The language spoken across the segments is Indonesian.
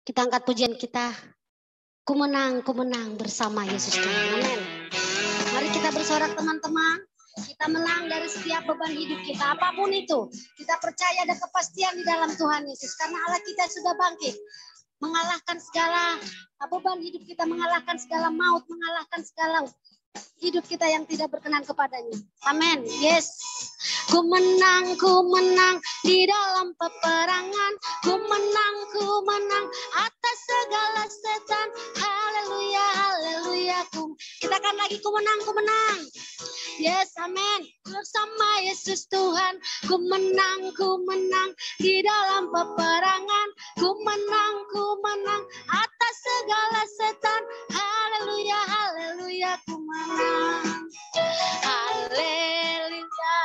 Kita angkat pujian kita. Ku menang bersama Yesus Tuhan. Amin. Mari kita bersorak teman-teman. Kita menang dari setiap beban hidup kita. Apapun itu. Kita percaya ada kepastian di dalam Tuhan Yesus. Karena Allah kita sudah bangkit. Mengalahkan segala beban hidup kita. Mengalahkan segala maut. Mengalahkan segala hidup kita yang tidak berkenan kepadanya. Amin. Yes. Ku menang di dalam peperangan. Ku menang atas segala setan. Haleluya, haleluya. Kita akan lagi ku menang. Yes, amin. Bersama Yesus Tuhan. Ku menang di dalam peperangan. Ku menang atas segala setan. Haleluya, haleluya. Ku menang. Haleluya,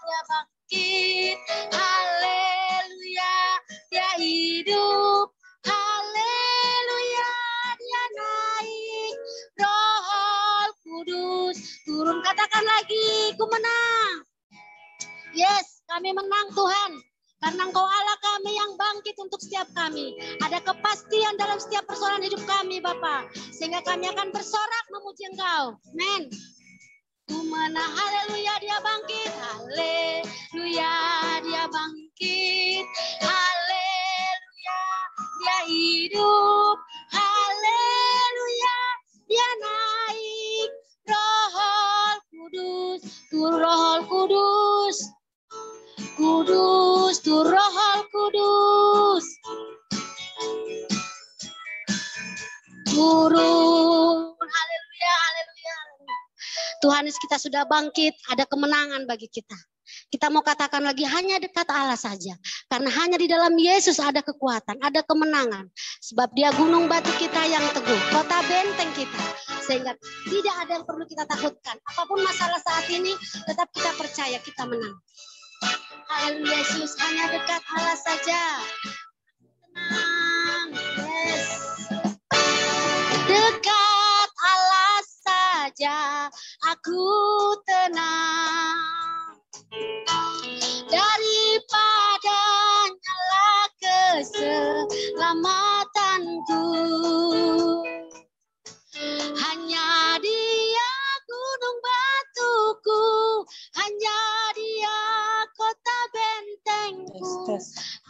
dia bangkit. Haleluya, dia hidup. Haleluya, dia naik. Roh Kudus turun. Katakan lagi, ku menang. Yes, kami menang Tuhan. Karena Engkau Allah kami yang bangkit untuk setiap kami. Ada kepastian dalam setiap persoalan hidup kami Bapa. Sehingga kami akan bersorak memuji Engkau. Amin. Ku menang, haleluya dia bangkit. Haleluya dia bangkit. Haleluya dia hidup. Haleluya dia naik. Roh Kudus, Roh Kudus. Kudus, Roh Kudus. Turun. Haleluya, haleluya. Tuhan Yesus kita sudah bangkit, ada kemenangan bagi kita. Kita mau katakan lagi hanya dekat Allah saja. Karena hanya di dalam Yesus ada kekuatan, ada kemenangan. Sebab dia gunung batu kita yang teguh, kota benteng kita. Sehingga tidak ada yang perlu kita takutkan. Apapun masalah saat ini, tetap kita percaya kita menang. Haleluya Yesus, hanya dekat Allah saja. Tenang, yes. Dekat Allah saja, aku tenang. Daripada nyala keselamatanku. Hanya dia gunung batuku, hanya dia kota bentengku.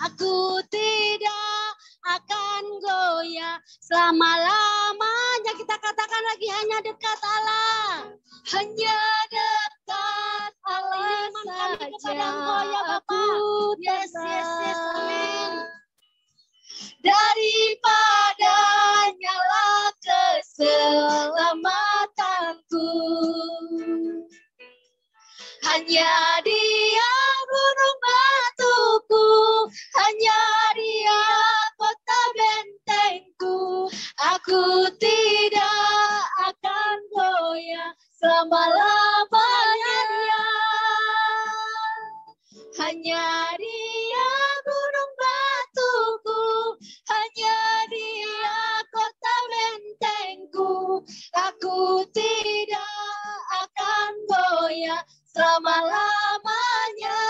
Aku tidak akan goyah selama-lamanya. Kita katakan lagi hanya dekat Allah. Hanya dekat Allah saja. Aku yes, amin. Daripada nyala keselamatanku. Hanya dia gunung batuku, hanya dia kota bentengku. Aku tidak akan goyah selama-lamanya dia. Hanya dia gunung batuku, hanya dia kota bentengku. Aku tidak akan goyah selama-lamanya.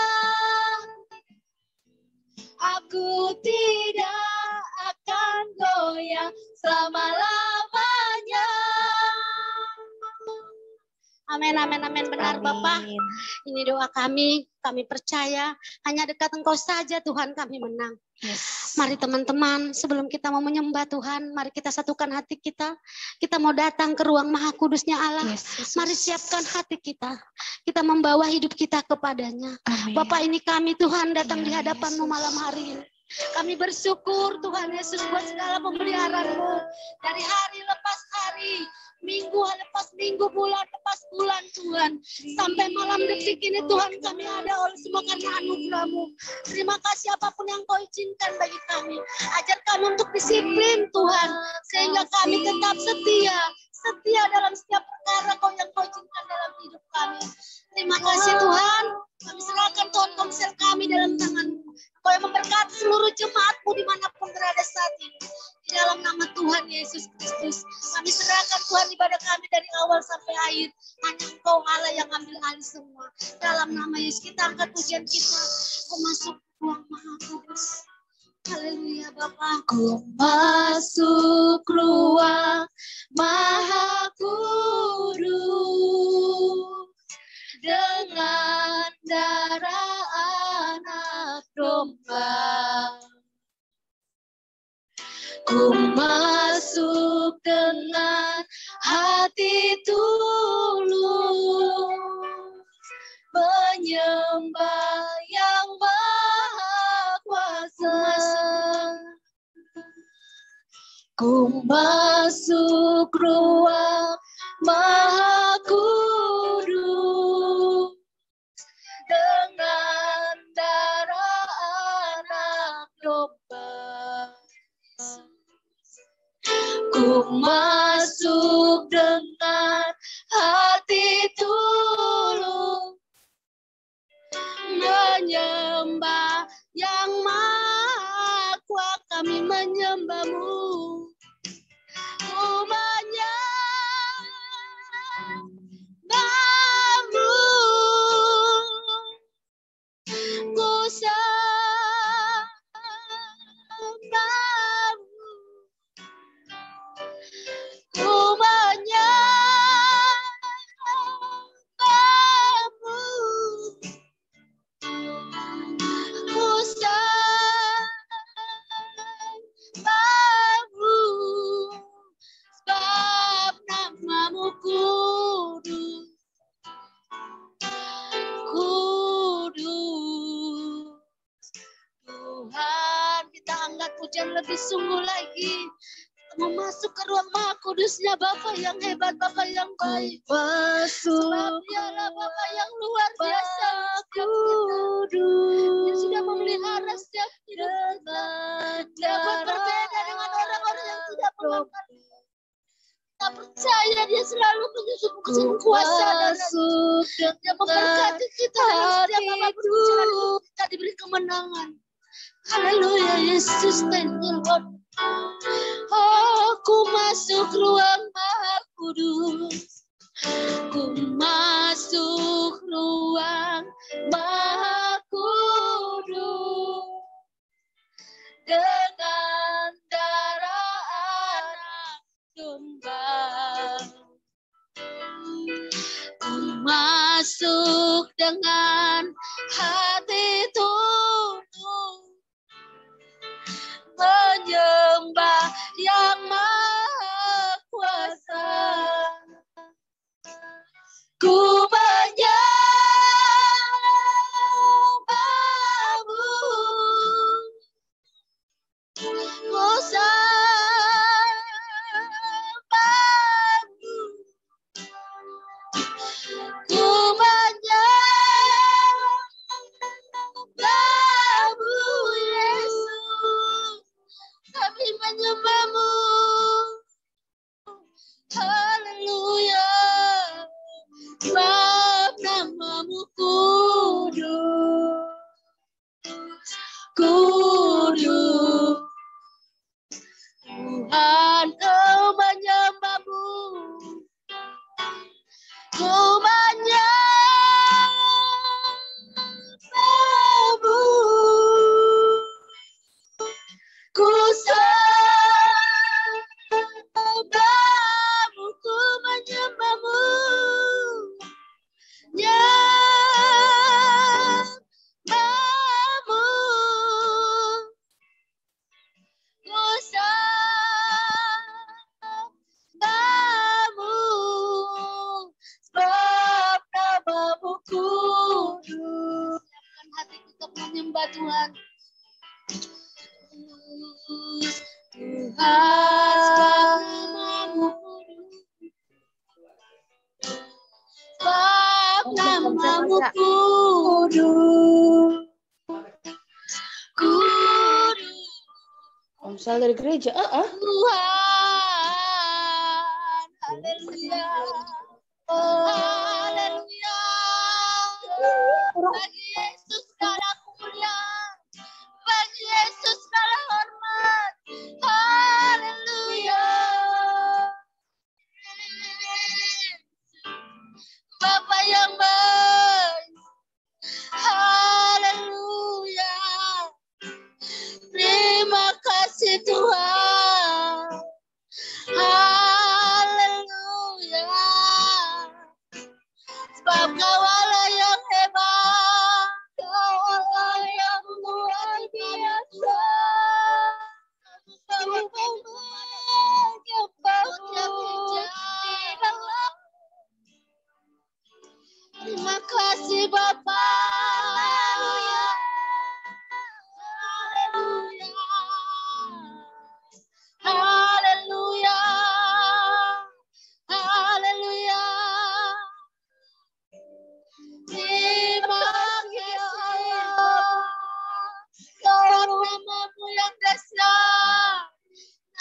Aku tidak akan goyah selama-lamanya. Amin, amin, amin. Benar Bapak. Ini doa kami percaya hanya dekat Engkau saja Tuhan kami menang. Yes. Mari teman-teman, sebelum kita mau menyembah Tuhan, mari kita satukan hati kita. Kita mau datang ke ruang Maha Kudusnya Allah. Yes. Mari siapkan hati kita. Kita membawa hidup kita kepadanya. Amin. Bapak, ini kami Tuhan datang di hadapan-Mu malam hari ini. Kami bersyukur Tuhan Yesus buat segala pemeliharaan-Mu. Dari hari lepas hari, minggu lepas minggu, bulan lepas bulan Tuhan. Sampai malam detik ini Tuhan kami ada oleh semua karena anugerah-Mu. Terima kasih apapun yang Kau izinkan bagi kami. Ajar kami untuk disiplin Tuhan. Sehingga kami tetap setia dalam setiap perkara yang Kau izinkan dalam hidup kami. Terima kasih Tuhan. Kami serahkan Tuhan komsel kami dalam tangan-Mu. Kau yang memberkati seluruh jemaat-Mu dimanapun berada saat ini. Di dalam nama Tuhan Yesus Kristus. Kami serahkan Tuhan ibadah kami dari awal sampai akhir. Hanya Engkau Allah yang ambil alih semua. Dalam nama Yesus kita angkat pujian kita. Kau masuk ruang Maha Kudus. Haleluya Bapa. Ku masuk ruang Maha Kudus dengan darah anak domba. Ku masuk dengan hati tulus menyembah yang Maha Kuasa. Ku masuk ruang Maha Kudus dengan darah anak domba. Ku masuk dengan hati tulus menyembah yang Maha Kuasa. Kami menyembah-Mu. Ku menyembah-Mu. Ku sembah-Mu. Ku menyembah-Mu. Ku sembah-Mu. Sebab nama-Mu kudus. Kudus. Tuhan, kita angkat pujian lebih sungguh lagi. Mau masuk ke ruang Maha Kudusnya Bapa yang hebat, Bapa yang baik. Sebab Dialah Bapa yang luar biasa. Dia sudah memelihara setiap hidup kita. Dapat berbeda dengan orang-orang yang tidak mengenal. Kita percaya Dia selalu menyusun kuasa dan Dia memberkati kita dengan setiap apapun bicara hidup kita diberi kemenangan. Haleluya Yesus, thank you Lord. Aku masuk ruang Maha Kudus. Ku masuk ruang Maha Kudus dengan darah anak domba. Ku masuk dengan hati tulus menyembah yang Maha Kuasa. Ku menyembah-Mu. Ku sembah-Mu. Ku menyembah-Mu Yesus. Kami menyembah-Mu. Haleluya. Sebab nama-Mu kudus. Kudus. Tuhan, Kau menyembah-Mu. Ku menyembah-Mu. Ku sembah-Mu. Ku menyembah-Mu. Nyembah-Mu. Ku sembah-Mu. Sebab nama-Mu kudus. Siapkan hati untuk menyembah Tuhan. Tuhan, sebab nama-Mu kudus. Sebab nama-Mu kudus. Kudus. Omsal dari gereja. Tuhan, haleluya. Haleluya. Bagi Yesus segala kemuliaan. Bagi Yesus segala hormat. Haleluya. Bapa yang baik. Haleluya. kasih Tuhan. Haleluya. Sebab Kau Allah yang hebat, Kau Allah yang luar biasa. Kau terima kasih Bapa. Haleluya. Haleluya. Haleluya. Terima kasih Bapa. Namamu yang dasar,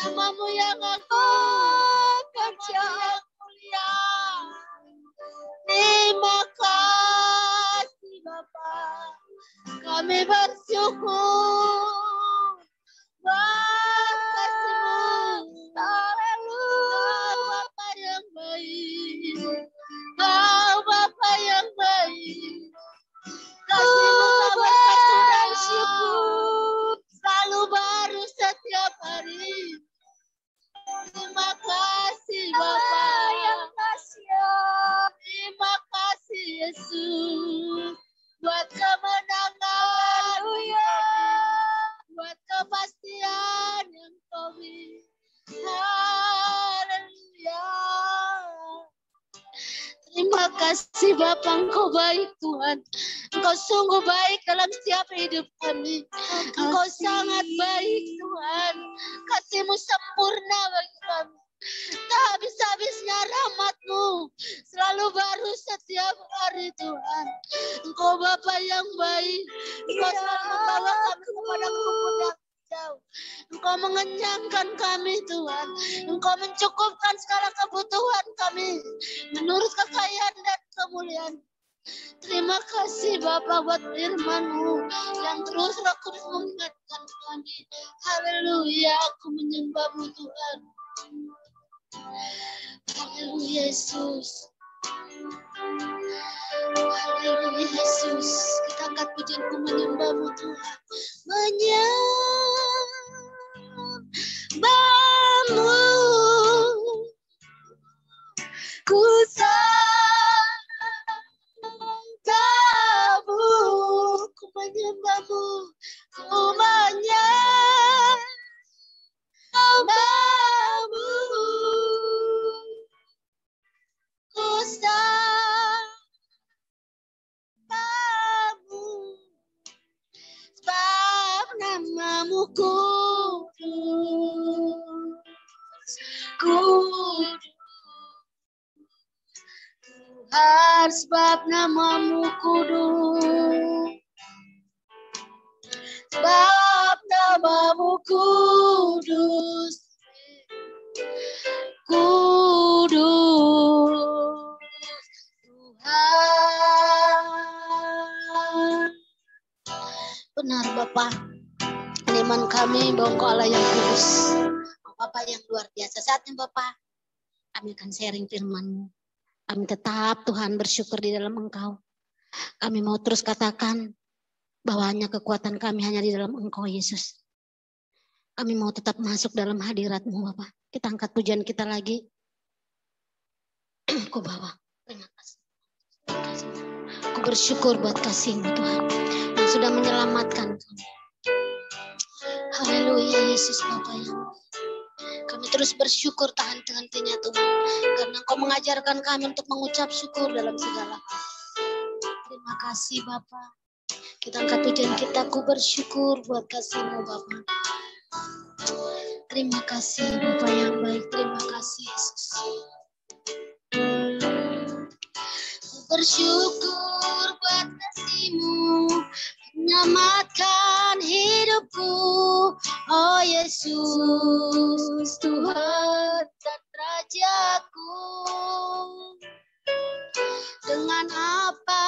namamu yang agung, yang mulia. Terima kasih Bapa. Kami bersyukur buat kasih-Mu. Haleluya. Bapa yang baik, Kau Bapa yang baik. Kasih-Mu bersyukur selalu baru setiap hari. Terima kasih Bapa yang kasihan. Terima kasih Yesus buat kemenangan, buat kepastian yang Kau beri. Haleluya. Terima kasih Bapa, Engkau baik Tuhan. Engkau sungguh baik dalam setiap hidup kami. Engkau sangat baik Tuhan. Kasih-Mu sempurna bagi kami. Tak habis-habisnya rahmat-Mu selalu baru setiap hari Tuhan. Engkau Bapa yang baik. Engkau selalu membawa kami kepada rumput yang hijau. Engkau mengenyangkan kami Tuhan. Engkau mencukupkan segala kebutuhan kami menurut kekayaan dan kemuliaan. Terima kasih Bapa buat firman-Mu yang terus mengingatkan kami. Haleluya, aku menyembah-Mu Tuhan. Haleluya Yesus. Haleluya Yesus. Kita angkat pujian-Ku menyembah-Mu Tuhan. Menyembah-Mu. Ku sangka-Mu. Ku menyembah-Mu. Ku menyembah-Mu. Ku sangka-Mu. Sebab nama-Mu kudus. Kudus. Tuhan, sebab nama-Mu kudus. Sebab nama-Mu kudus. Kudus. Tuhan. Benar Bapa. Iman kami bahwa Engkau Allah yang kudus. Bapa yang luar biasa. Saatnya Bapa, kami akan sharing firman-Mu. Kami tetap Tuhan bersyukur di dalam Engkau. Kami mau terus katakan bahwa hanya kekuatan kami hanya di dalam Engkau Yesus. Kami mau tetap masuk dalam hadirat-Mu Bapa. Kita angkat pujian kita lagi. Ku bawa. Terima kasih. Ku bersyukur buat kasih-Mu Tuhan yang sudah menyelamatkan kami. Haleluya Yesus Bapa yang kami terus bersyukur tak henti-hentinya Tuhan. Karena Engkau mengajarkan kami untuk mengucap syukur dalam segala hal. Terima kasih Bapa. Kita angkat pujian kita, ku bersyukur buat kasih-Mu Bapa. Terima kasih Bapa yang baik. Terima kasih Yesus. Ku bersyukur buat kasih-Mu menyelamatkan hidupku. Oh Yesus, Tuhan dan Rajaku. Dengan apa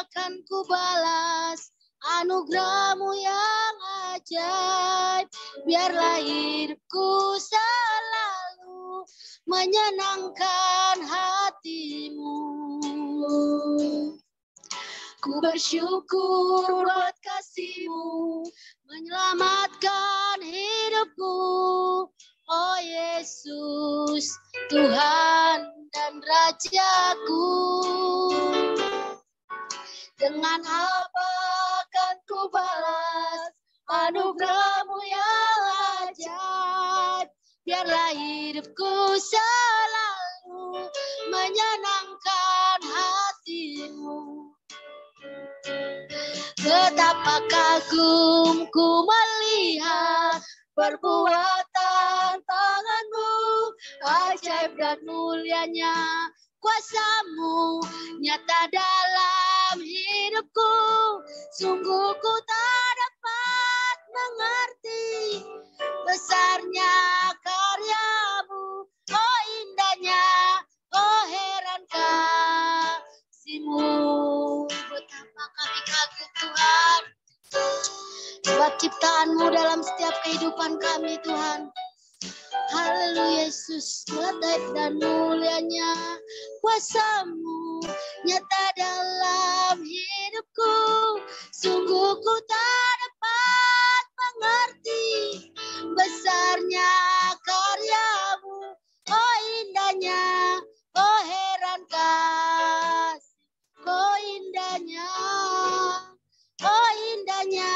akan ku balas anugerah-Mu yang ajaib? Biarlah hidupku selalu menyenangkan hati-Mu. Ku bersyukur buat kasih-Mu menyelamatkan hidupku. anugerah-Mu yang ajaib. Biarlah hidupku selalu menyenangkan hati-Mu. Betapa kagumku melihat perbuatan tangan-Mu, ajaib dan mulianya kuasa-Mu nyata dalam hidupku. Sungguh ku tak dapat mengerti besarnya karya-Mu, oh indahnya, oh heran kasih-Mu. Betapa kami kagum Tuhan, buat ciptaan-Mu dalam setiap kehidupan kami Tuhan. Haleluya Yesus, ajaib dan mulianya kuasa-Mu nyata dalam hidupku. Sungguh ku tak dapat mengerti besarnya karya-Mu, oh indahnya, oh heran kasih, oh indahnya, oh indahnya,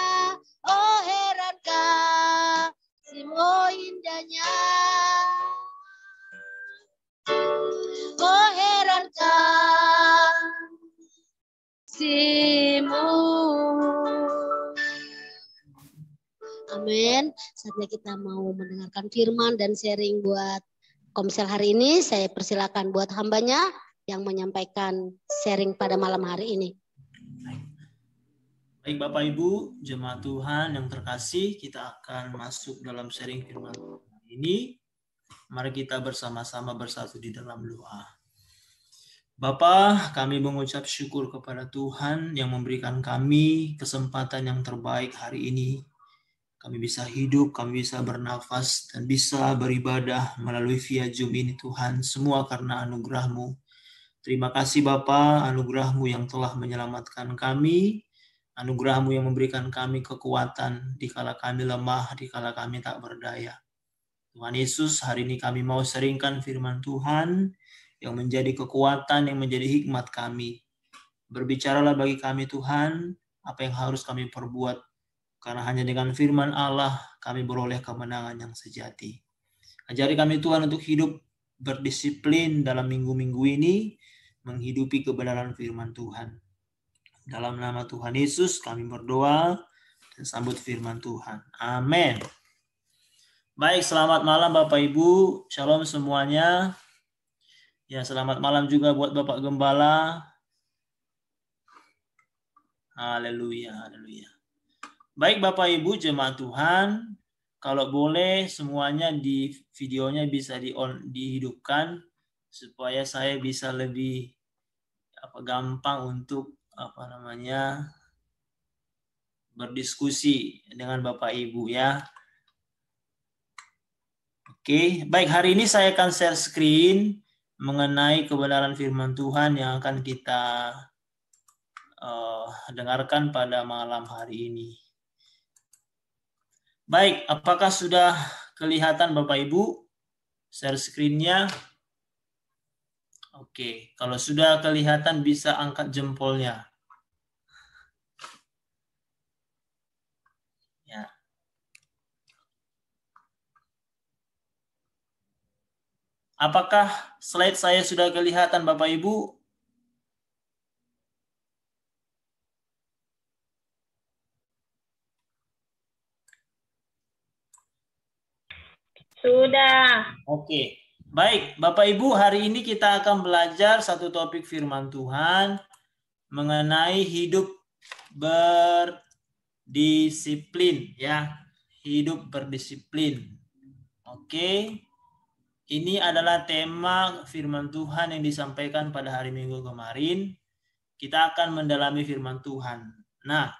oh heran kasih, oh indahnya, oh heran kasih-Mu. Amin. Saatnya kita mau mendengarkan firman dan sharing buat Komsel hari ini. Saya persilakan buat hambanya yang menyampaikan sharing pada malam hari ini. Baik Bapak Ibu, jemaat Tuhan yang terkasih, kita akan masuk dalam sharing firman Tuhan ini. Mari kita bersama-sama bersatu di dalam doa. Bapa, kami mengucap syukur kepada Tuhan yang memberikan kami kesempatan yang terbaik hari ini. Kami bisa hidup, kami bisa bernafas, dan bisa beribadah melalui via Zoom ini Tuhan. Semua karena anugerah-Mu. Terima kasih Bapa, anugerah-Mu yang telah menyelamatkan kami. Anugerah-Mu yang memberikan kami kekuatan dikala kami lemah, dikala kami tak berdaya. Tuhan Yesus, hari ini kami mau sharingkan firman Tuhan yang menjadi kekuatan, yang menjadi hikmat kami. Berbicaralah bagi kami Tuhan, apa yang harus kami perbuat. Karena hanya dengan firman Allah kami beroleh kemenangan yang sejati. Ajari kami Tuhan untuk hidup berdisiplin dalam minggu-minggu ini, menghidupi kebenaran firman Tuhan. Dalam nama Tuhan Yesus kami berdoa dan sambut firman Tuhan. Amin. Baik, selamat malam Bapak Ibu. Shalom semuanya. Ya, selamat malam juga buat Bapak Gembala. Haleluya, haleluya. Baik Bapak Ibu jemaat Tuhan, kalau boleh semuanya di videonya bisa dihidupkan supaya saya bisa lebih gampang untuk berdiskusi dengan Bapak Ibu ya. Oke, baik, hari ini saya akan share screen mengenai kebenaran firman Tuhan yang akan kita dengarkan pada malam hari ini. Baik, apakah sudah kelihatan Bapak Ibu share screen-nya? Oke, kalau sudah kelihatan bisa angkat jempolnya. Ya. Apakah slide saya sudah kelihatan Bapak Ibu? Sudah. Oke. Baik, Bapak Ibu, hari ini kita akan belajar satu topik firman Tuhan mengenai hidup berdisiplin ya. Hidup berdisiplin. Oke. Ini adalah tema firman Tuhan yang disampaikan pada hari Minggu kemarin. Kita akan mendalami firman Tuhan. Nah,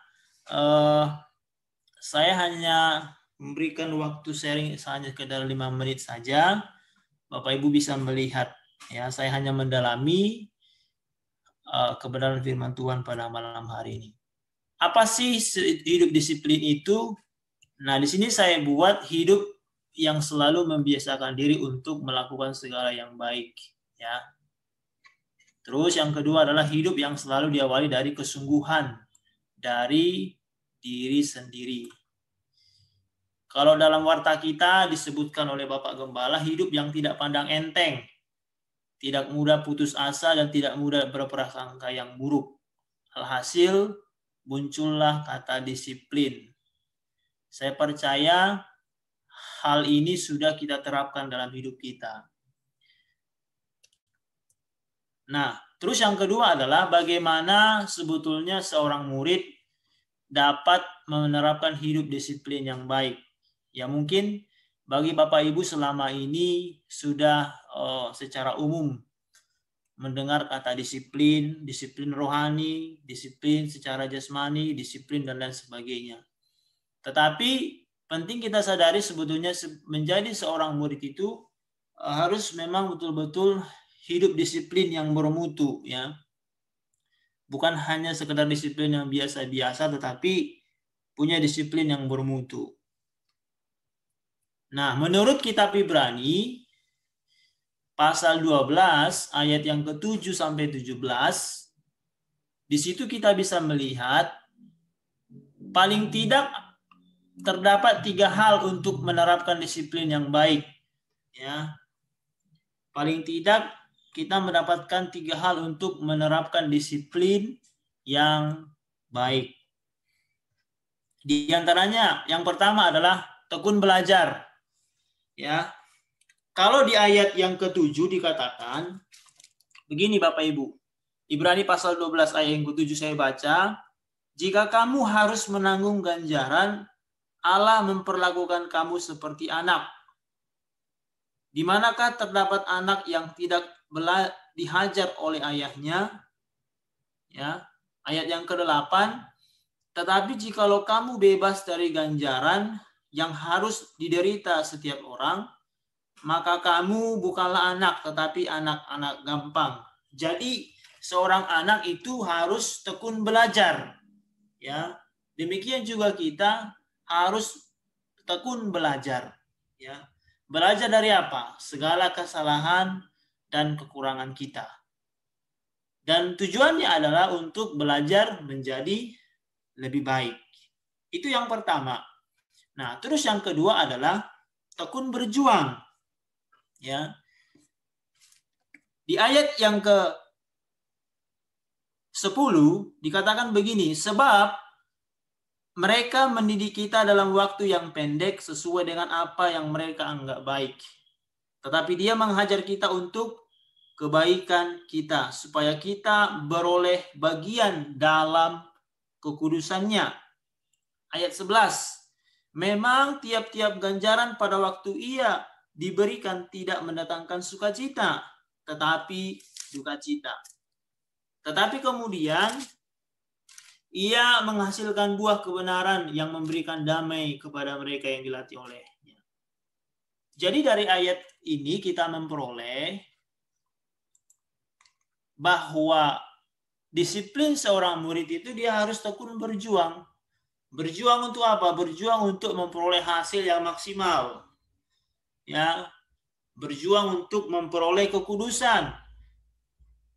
saya hanya memberikan waktu sharing hanya sekitar 5 menit saja. Bapak Ibu bisa melihat ya, saya hanya mendalami kebenaran firman Tuhan pada malam hari ini. Apa sih hidup disiplin itu? Nah, di sini saya buat hidup yang selalu membiasakan diri untuk melakukan segala yang baik ya. Terus yang kedua adalah hidup yang selalu diawali dari kesungguhan dari diri sendiri. Kalau dalam warta kita disebutkan oleh Bapak Gembala, hidup yang tidak pandang enteng, tidak mudah putus asa dan tidak mudah berprasangka yang buruk. Alhasil muncullah kata disiplin. Saya percaya hal ini sudah kita terapkan dalam hidup kita. Nah, terus yang kedua adalah bagaimana sebetulnya seorang murid dapat menerapkan hidup disiplin yang baik. Ya mungkin bagi Bapak Ibu selama ini sudah secara umum mendengar kata disiplin, disiplin rohani, disiplin secara jasmani, disiplin dan lain sebagainya. Tetapi penting kita sadari sebetulnya menjadi seorang murid itu harus memang betul-betul hidup disiplin yang bermutu, ya. Bukan hanya sekedar disiplin yang biasa-biasa, tetapi punya disiplin yang bermutu. Nah, menurut kitab Ibrani pasal 12 ayat yang ke-7 sampai 17, di situ kita bisa melihat paling tidak terdapat 3 hal untuk menerapkan disiplin yang baik, ya. Paling tidak kita mendapatkan 3 hal untuk menerapkan disiplin yang baik. Di antaranya yang pertama adalah tekun belajar. Ya. Kalau di ayat yang ke-7 dikatakan begini Bapak Ibu. Ibrani pasal 12 ayat yang ke-7 saya baca, jika kamu harus menanggung ganjaran, Allah memperlakukan kamu seperti anak. Di manakah terdapat anak yang tidak dihajar oleh ayahnya? Ya, ayat yang ke-8. Tetapi jikalau kamu bebas dari ganjaran yang harus diderita setiap orang, maka kamu bukanlah anak, tetapi anak-anak gampang. Jadi seorang anak itu harus tekun belajar. Ya, demikian juga kita harus tekun belajar. Ya. Belajar dari apa? Segala kesalahan dan kekurangan kita. Dan tujuannya adalah untuk belajar menjadi lebih baik. Itu yang pertama. Nah, terus yang kedua adalah tekun berjuang. Ya. Di ayat yang ke-10 dikatakan begini, sebab mereka mendidik kita dalam waktu yang pendek sesuai dengan apa yang mereka anggap baik. Tetapi dia menghajar kita untuk kebaikan kita, supaya kita beroleh bagian dalam kekudusannya. Ayat 11. Memang tiap-tiap ganjaran pada waktu ia diberikan tidak mendatangkan sukacita, tetapi dukacita. Tetapi kemudian ia menghasilkan buah kebenaran yang memberikan damai kepada mereka yang dilatih olehnya. Jadi dari ayat ini kita memperoleh bahwa disiplin seorang murid itu dia harus tekun berjuang. Berjuang untuk apa? Berjuang untuk memperoleh hasil yang maksimal. Ya, berjuang untuk memperoleh kekudusan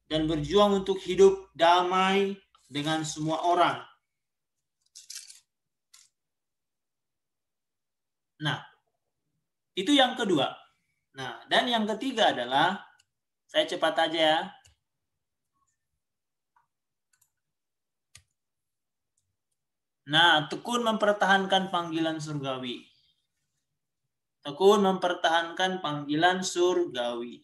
dan berjuang untuk hidup damai dengan semua orang. Nah, itu yang kedua. Nah, dan yang ketiga adalah, saya cepat aja ya. Nah, tekun mempertahankan panggilan surgawi. Tekun mempertahankan panggilan surgawi.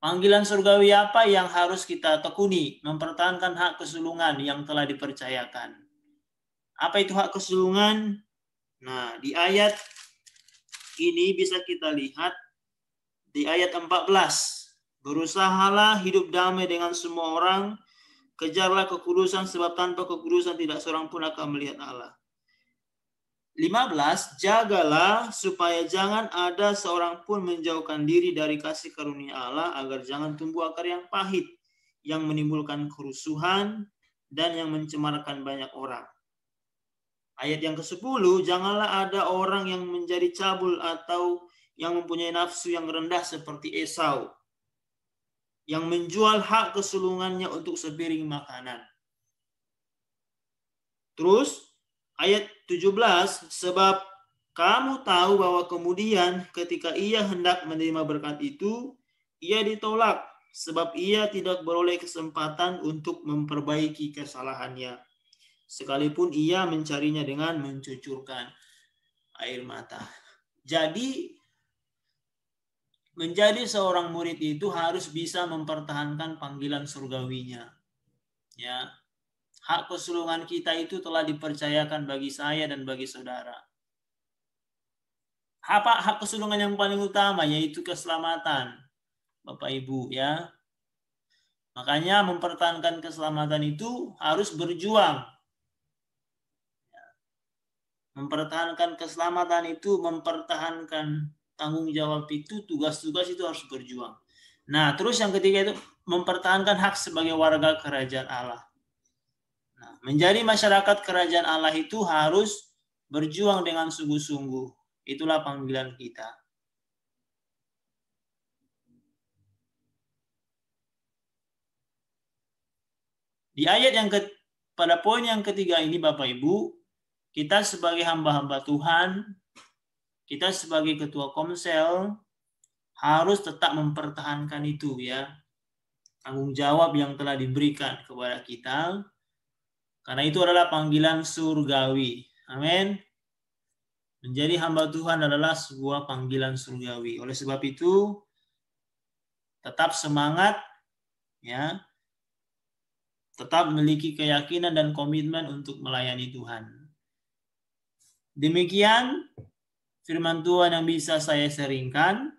Panggilan surgawi apa yang harus kita tekuni? Mempertahankan hak kesulungan yang telah dipercayakan. Apa itu hak kesulungan? Nah, di ayat ini bisa kita lihat di ayat 14. Berusahalah hidup damai dengan semua orang, kejarlah kekudusan sebab tanpa kekudusan tidak seorang pun akan melihat Allah. 15, jagalah supaya jangan ada seorang pun menjauhkan diri dari kasih karunia Allah, agar jangan tumbuh akar yang pahit, yang menimbulkan kerusuhan dan yang mencemarkan banyak orang. Ayat yang ke-10, janganlah ada orang yang menjadi cabul atau yang mempunyai nafsu yang rendah seperti Esau, yang menjual hak kesulungannya untuk sepiring makanan. Terus ayat 17, sebab Kamu tahu bahwa kemudian ketika ia hendak menerima berkat itu, ia ditolak sebab ia tidak beroleh kesempatan untuk memperbaiki kesalahannya, sekalipun ia mencarinya dengan mencucurkan air mata. Jadi menjadi seorang murid itu harus bisa mempertahankan panggilan surgawinya. Ya, hak kesulungan kita itu telah dipercayakan bagi saya dan bagi saudara. Hak kesulungan yang paling utama yaitu keselamatan, Bapak Ibu, ya. Makanya mempertahankan keselamatan itu harus berjuang. Mempertahankan keselamatan itu, mempertahankan tanggung jawab itu, tugas-tugas itu harus berjuang. Nah, terus yang ketiga itu mempertahankan hak sebagai warga kerajaan Allah. Nah, menjadi masyarakat kerajaan Allah itu harus berjuang dengan sungguh-sungguh. Itulah panggilan kita. Di ayat pada poin yang ketiga ini, Bapak Ibu, kita sebagai hamba-hamba Tuhan, kita sebagai ketua komsel harus tetap mempertahankan itu, ya, tanggung jawab yang telah diberikan kepada kita, karena itu adalah panggilan surgawi. Amin. Menjadi hamba Tuhan adalah sebuah panggilan surgawi. Oleh sebab itu, tetap semangat, ya, tetap memiliki keyakinan dan komitmen untuk melayani Tuhan. Demikian firman Tuhan yang bisa saya sharingkan.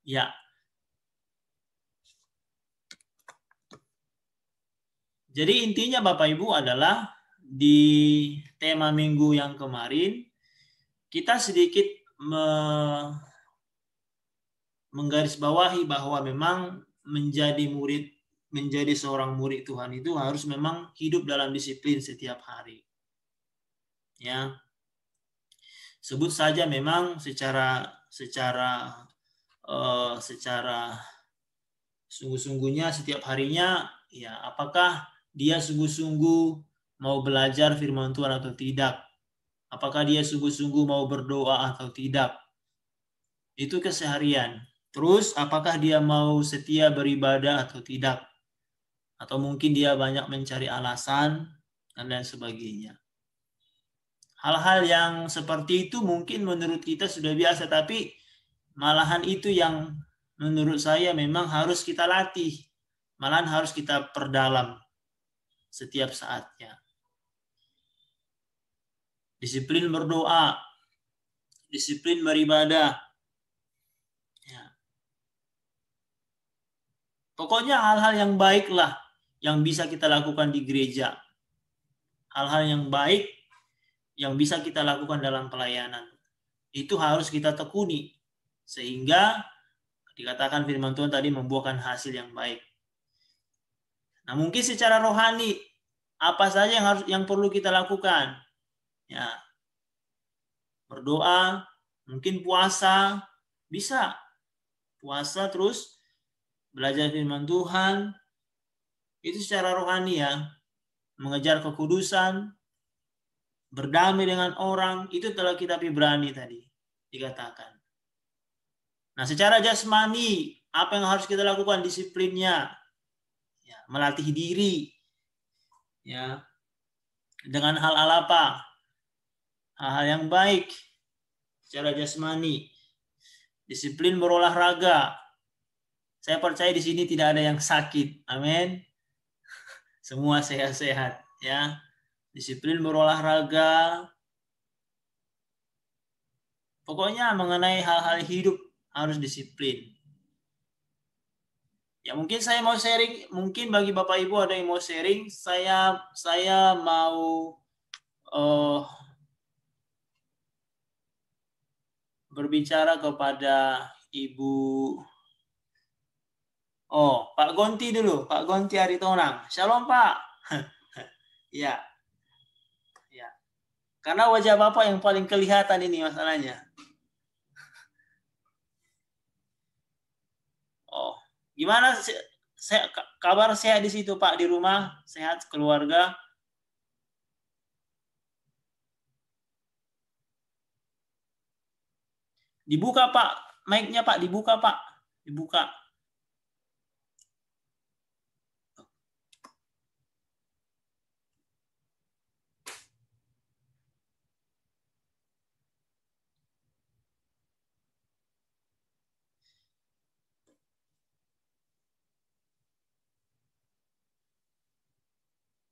Ya. Jadi intinya Bapak Ibu adalah di tema minggu yang kemarin kita sedikit menggarisbawahi bahwa memang menjadi seorang murid Tuhan itu harus memang hidup dalam disiplin setiap hari. Ya. Sebut saja memang secara sungguh-sungguhnya setiap harinya, ya, apakah dia sungguh-sungguh mau belajar firman Tuhan atau tidak? Apakah dia sungguh-sungguh mau berdoa atau tidak? Itu keseharian. Terus apakah dia mau setia beribadah atau tidak? Atau mungkin dia banyak mencari alasan dan lain sebagainya. Hal-hal yang seperti itu mungkin menurut kita sudah biasa, tapi malahan itu yang menurut saya memang harus kita latih. Malahan harus kita perdalam setiap saatnya. Disiplin berdoa, disiplin beribadah. Ya. Pokoknya hal-hal yang baiklah yang bisa kita lakukan di gereja. Hal-hal yang baik yang bisa kita lakukan dalam pelayanan. Itu harus kita tekuni. Sehingga dikatakan firman Tuhan tadi membuahkan hasil yang baik. Nah, mungkin secara rohani apa saja yang perlu kita lakukan? Ya. Berdoa, mungkin puasa, bisa. Puasa terus belajar firman Tuhan. Itu secara rohani, ya. Mengejar kekudusan, berdamai dengan orang, itu telah kitab Ibrani tadi dikatakan. Nah, secara jasmani, apa yang harus kita lakukan? Disiplinnya. Ya, melatih diri. Ya. Dengan hal-hal apa? Hal-hal yang baik secara jasmani. Disiplin berolahraga. Saya percaya di sini tidak ada yang sakit. Amin. Semua sehat-sehat, ya. Disiplin berolahraga. Pokoknya mengenai hal-hal hidup harus disiplin. Ya, mungkin saya mau sharing, mungkin bagi Bapak Ibu ada yang mau sharing, saya mau berbicara kepada Ibu Pak Gonti dulu, Pak Gonti Aritonang. Shalom, Pak. Ya. Ya. Karena wajah Bapak yang paling kelihatan ini masalahnya. Gimana kabar sehat di situ Pak, di rumah sehat keluarga. Dibuka Pak, mic-nya Pak, dibuka Pak, dibuka.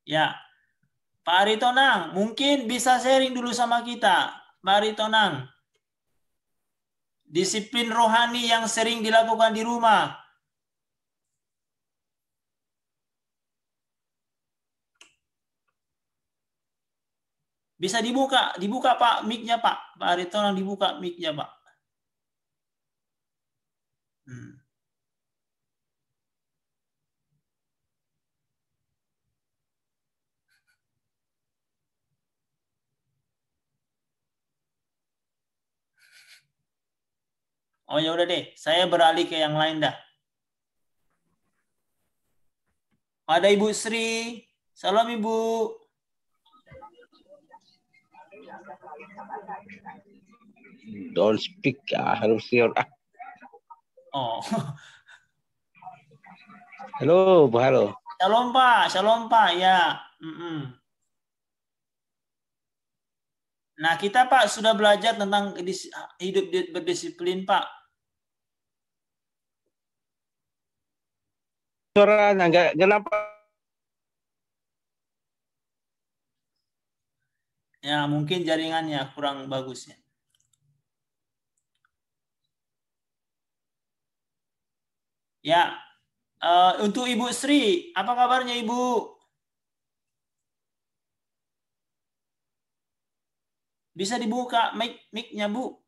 Ya, Pak Aritonang, mungkin bisa sharing dulu sama kita. Pak Aritonang, disiplin rohani yang sering dilakukan di rumah. Bisa dibuka Pak mic-nya Pak. Pak Aritonang dibuka mic-nya Pak. Oh ya udah deh, saya beralih ke yang lain dah. Ada Ibu Sri. Salam Ibu. Don't speak, harus siar. Oh. Halo, Bu, halo. Shalom Pak, ya. Nah, kita Pak sudah belajar tentang hidup berdisiplin Pak. Suaranya enggak, kenapa? Ya, mungkin jaringannya kurang bagus ya. Ya, untuk Ibu Sri, apa kabarnya Ibu? Bisa dibuka mic-nya Bu.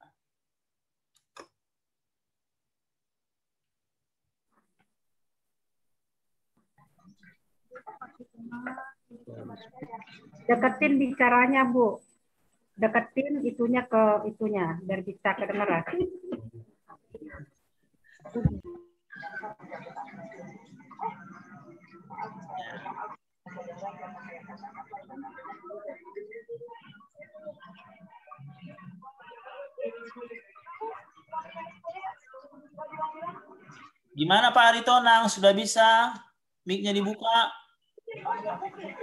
Deketin bicaranya Bu. Deketin itunya ke itunya biar bisa kedengeran. Gimana Pak Aritonang, sudah bisa mic-nya dibuka?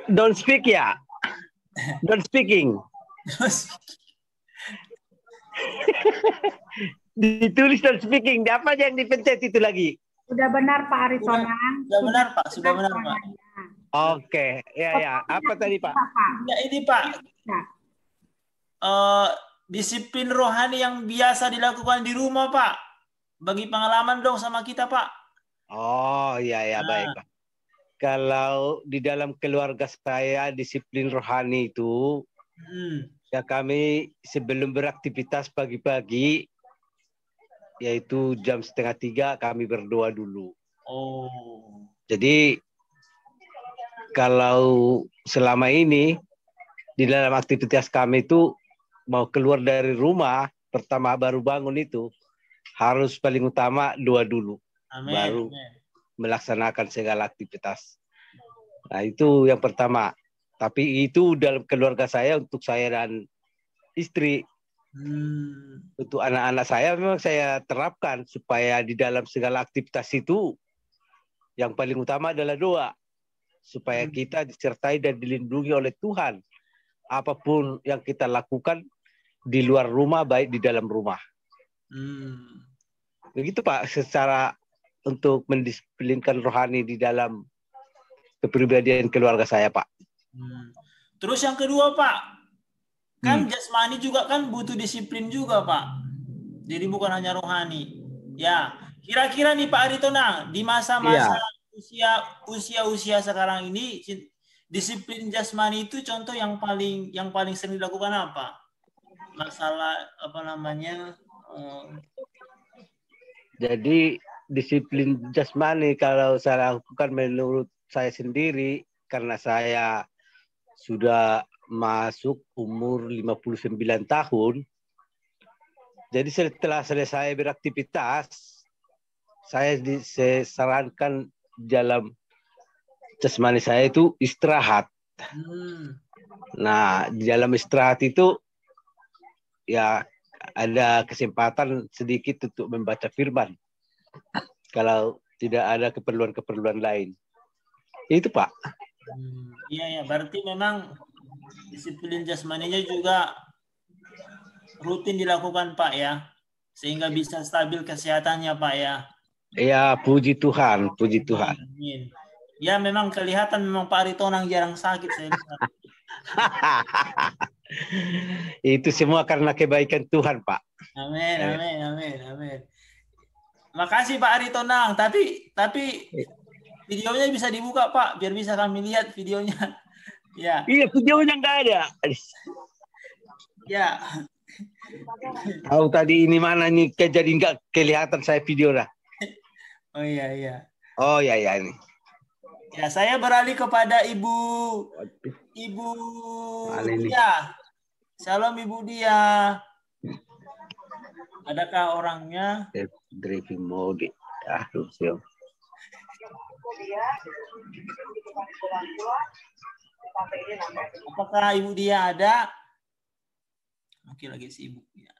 Don't speak ya. Don't speaking. Ditulis don't speaking. Apa yang dipencet itu lagi? Sudah benar Pak Aritonang. Sudah benar Pak, sudah benar Pak. Oke, ya. Apa tadi Pak? Ya ini Pak. Disiplin rohani yang biasa dilakukan di rumah Pak. Bagi pengalaman dong sama kita Pak. Oh iya baik Pak. Kalau di dalam keluarga saya disiplin rohani itu, ya kami sebelum beraktivitas pagi-pagi, yaitu jam 2:30 kami berdoa dulu. Oh. Jadi kalau selama ini di dalam aktivitas kami itu mau keluar dari rumah, pertama baru bangun itu harus paling utama doa dulu. Amen. Baru melaksanakan segala aktivitas. Nah itu yang pertama. Tapi itu dalam keluarga saya, untuk saya dan istri. Untuk anak-anak saya memang saya terapkan supaya di dalam segala aktivitas itu yang paling utama adalah doa. Supaya kita disertai dan dilindungi oleh Tuhan. Apapun yang kita lakukan di luar rumah, baik di dalam rumah. Begitu Pak, secara untuk mendisiplinkan rohani di dalam kepribadian keluarga saya Pak. Terus yang kedua Pak, kan jasmani juga kan butuh disiplin juga Pak. Jadi bukan hanya rohani. Ya, kira-kira nih Pak Aritonang, di masa-masa usia sekarang ini, disiplin jasmani itu contoh yang paling sering dilakukan apa? Masalah apa namanya? Jadi disiplin jasmani kalau saya lakukan menurut saya sendiri, karena saya sudah masuk umur 59 tahun. Jadi setelah selesai beraktivitas, saya sarankan dalam jasmani saya itu istirahat. Nah, di dalam istirahat itu ya ada kesempatan sedikit untuk membaca firman. Kalau tidak ada keperluan-keperluan lain. Itu Pak. Iya, ya. Berarti memang disiplin jasmaninya juga rutin dilakukan Pak ya. Sehingga bisa stabil kesehatannya Pak ya. Ya, puji Tuhan, puji Tuhan. Amin. Ya, memang kelihatan memang Pak Aritonang jarang sakit saya lihat. Itu semua karena kebaikan Tuhan, Pak. Amin, amin, amin, amin. Makasih Pak Aritonang, tapi videonya bisa dibuka Pak, biar bisa kami lihat videonya. Ya. Iya, videonya nggak ada. Ya. Tahu tadi ini mana nih, jadi nggak kelihatan saya video lah. Oh iya, iya. Oh iya, iya ini. Ya, saya beralih kepada Ibu Dia. Shalom Ibu Dia. Adakah orangnya? Driving mode. Siap. Apakah Ibu Dia ada? Mungkin lagi sibuk ya.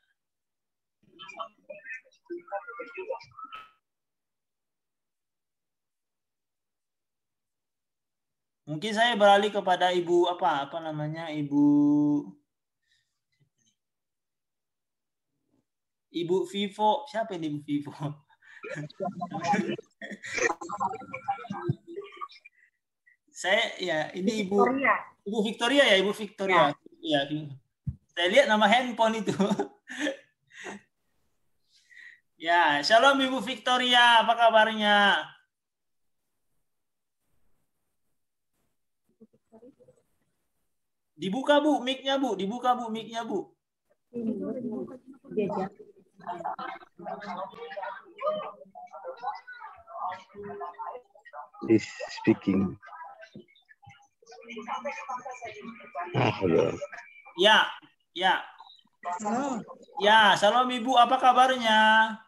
Mungkin saya beralih kepada Ibu apa namanya Ibu Vivo. Siapa ini Ibu Vivo? Saya ya ini Ibu Victoria ya, Ibu Victoria. Ya. Saya lihat nama handphone itu. Ya, shalom Ibu Victoria, apa kabarnya? Dibuka Bu, mic-nya Bu, dibuka Bu, mic-nya Bu. Is speaking. Ya, ya. Ya, shalom Ibu, apa kabarnya?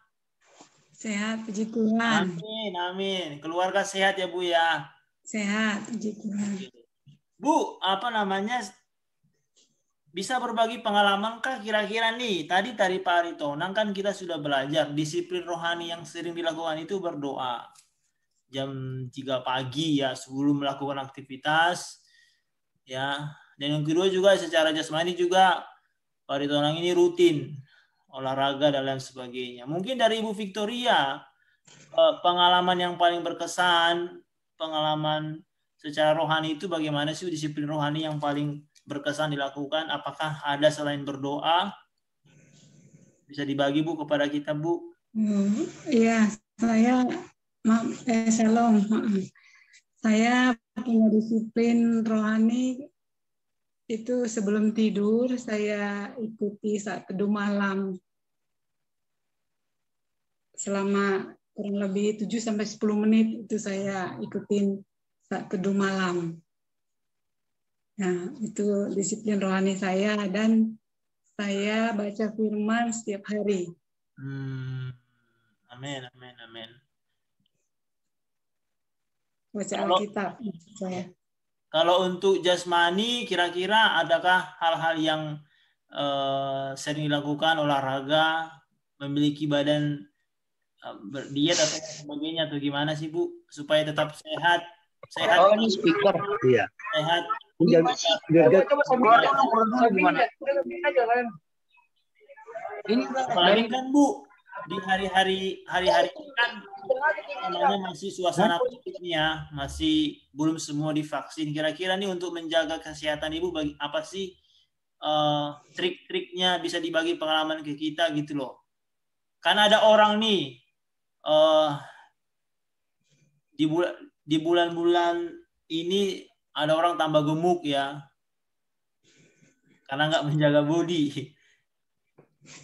Sehat, puji Tuhan. Amin, amin. Keluarga sehat ya Bu ya? Sehat, puji Tuhan. Bu, apa namanya? Bisa berbagi pengalaman kah kira-kira nih? Tadi Pak Aritonang kan kita sudah belajar disiplin rohani yang sering dilakukan itu berdoa. Jam 3 pagi ya sebelum melakukan aktivitas. Ya, dan yang kedua juga secara jasmani juga Pak Aritonang ini rutin olahraga dan lain sebagainya. Mungkin dari Ibu Victoria pengalaman yang paling berkesan, pengalaman secara rohani itu bagaimana sih disiplin rohani yang paling berkesan dilakukan? Apakah ada selain berdoa? Bisa dibagi Bu kepada kita Bu? Iya, shalom. Saya punya disiplin rohani itu sebelum tidur saya ikuti saat teduh malam selama kurang lebih 7-10 menit itu saya ikutin saat teduh malam. Nah, itu disiplin rohani saya dan saya baca firman setiap hari. Amin, amin, amin. Baca Alkitab saya. Kalau untuk jasmani, kira-kira adakah hal-hal yang sering dilakukan, olahraga, memiliki badan berdiet atau sebagainya, atau gimana sih Bu? Supaya tetap sehat. Oh, ini speaker. Iya. Sehat. Apalagi kan Bu, di hari-hari kan namanya masih suasana politiknya, masih belum semua divaksin. Kira-kira nih untuk menjaga kesehatan Ibu apa sih trik-triknya, bisa dibagi pengalaman ke kita gitu loh. Kan ada orang nih di bulan-bulan ini ada orang tambah gemuk ya, karena nggak menjaga body.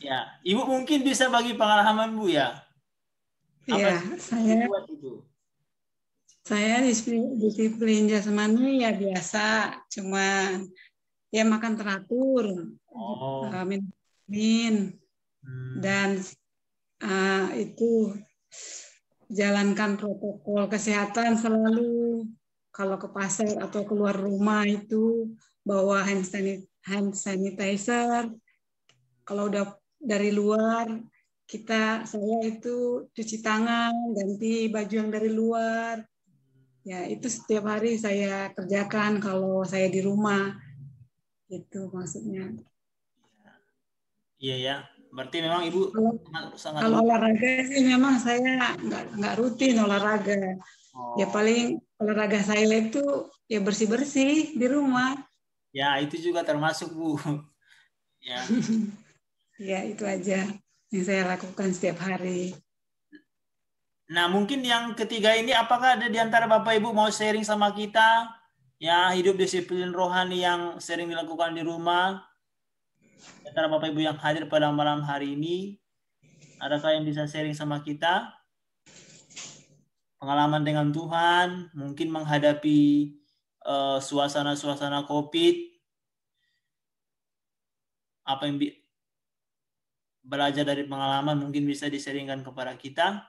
Ya, Ibu mungkin bisa bagi pengalaman Bu ya. Iya, saya disiplin jasmani ya biasa, cuma ya makan teratur, minum dan itu jalankan protokol kesehatan selalu. Kalau ke pasar atau keluar rumah itu bawa hand sanitizer. Kalau udah dari luar, saya itu cuci tangan, ganti baju yang dari luar. Ya, itu setiap hari saya kerjakan kalau saya di rumah. Itu maksudnya. Iya ya, berarti memang Ibu sangat kalau olahraga sih memang saya nggak rutin olahraga. Ya paling olahraga saya itu ya bersih-bersih di rumah. Ya, itu juga termasuk, Bu. Ya. Ya, itu aja yang saya lakukan setiap hari. Nah, mungkin yang ketiga ini, apakah ada di antara Bapak Ibu mau sharing sama kita? Ya, hidup disiplin rohani yang sering dilakukan di rumah. Di antara Bapak Ibu yang hadir pada malam hari ini, adakah yang bisa sharing sama kita? Pengalaman dengan Tuhan, mungkin menghadapi suasana-suasana COVID, apa yang belajar dari pengalaman mungkin bisa di-sharingkan kepada kita.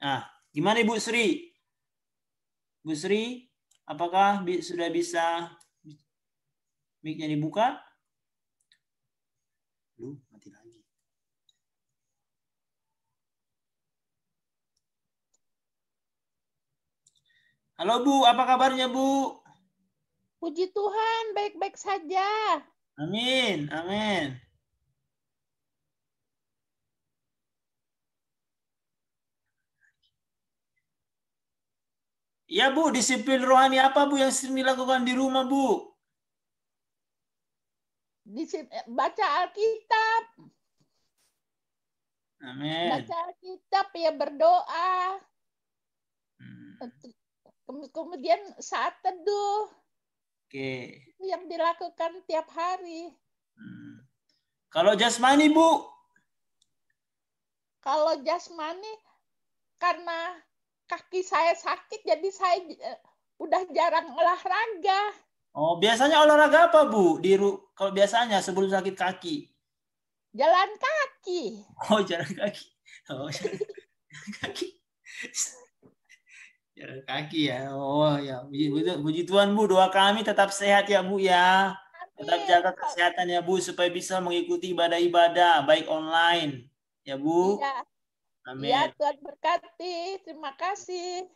Nah, gimana Ibu Sri? Bu Sri, apakah sudah bisa mic-nya dibuka? Mati lagi. Halo Bu, apa kabarnya Bu? Puji Tuhan, baik-baik saja. Amin, amin. Ya Bu, disiplin rohani apa Bu yang sering dilakukan di rumah Bu? Baca Alkitab. Amin. Baca Alkitab, ya berdoa. Kemudian saat teduh. Oke. Itu yang dilakukan tiap hari. Kalau jasmani Bu? Kalau jasmani, karena kaki saya sakit, jadi saya udah jarang olahraga. Oh, biasanya olahraga apa Bu? Kalau biasanya sebelum sakit kaki? Jalan kaki. Oh, jalan kaki. Oh, jalan kaki. Jalan kaki ya. Oh ya, puji Tuhan Bu, doa kami tetap sehat ya Bu ya. Tetap jaga kesehatan ya Bu supaya bisa mengikuti ibadah-ibadah baik online ya Bu. Iya. Amin. Ya, Tuhan berkati. Terima kasih.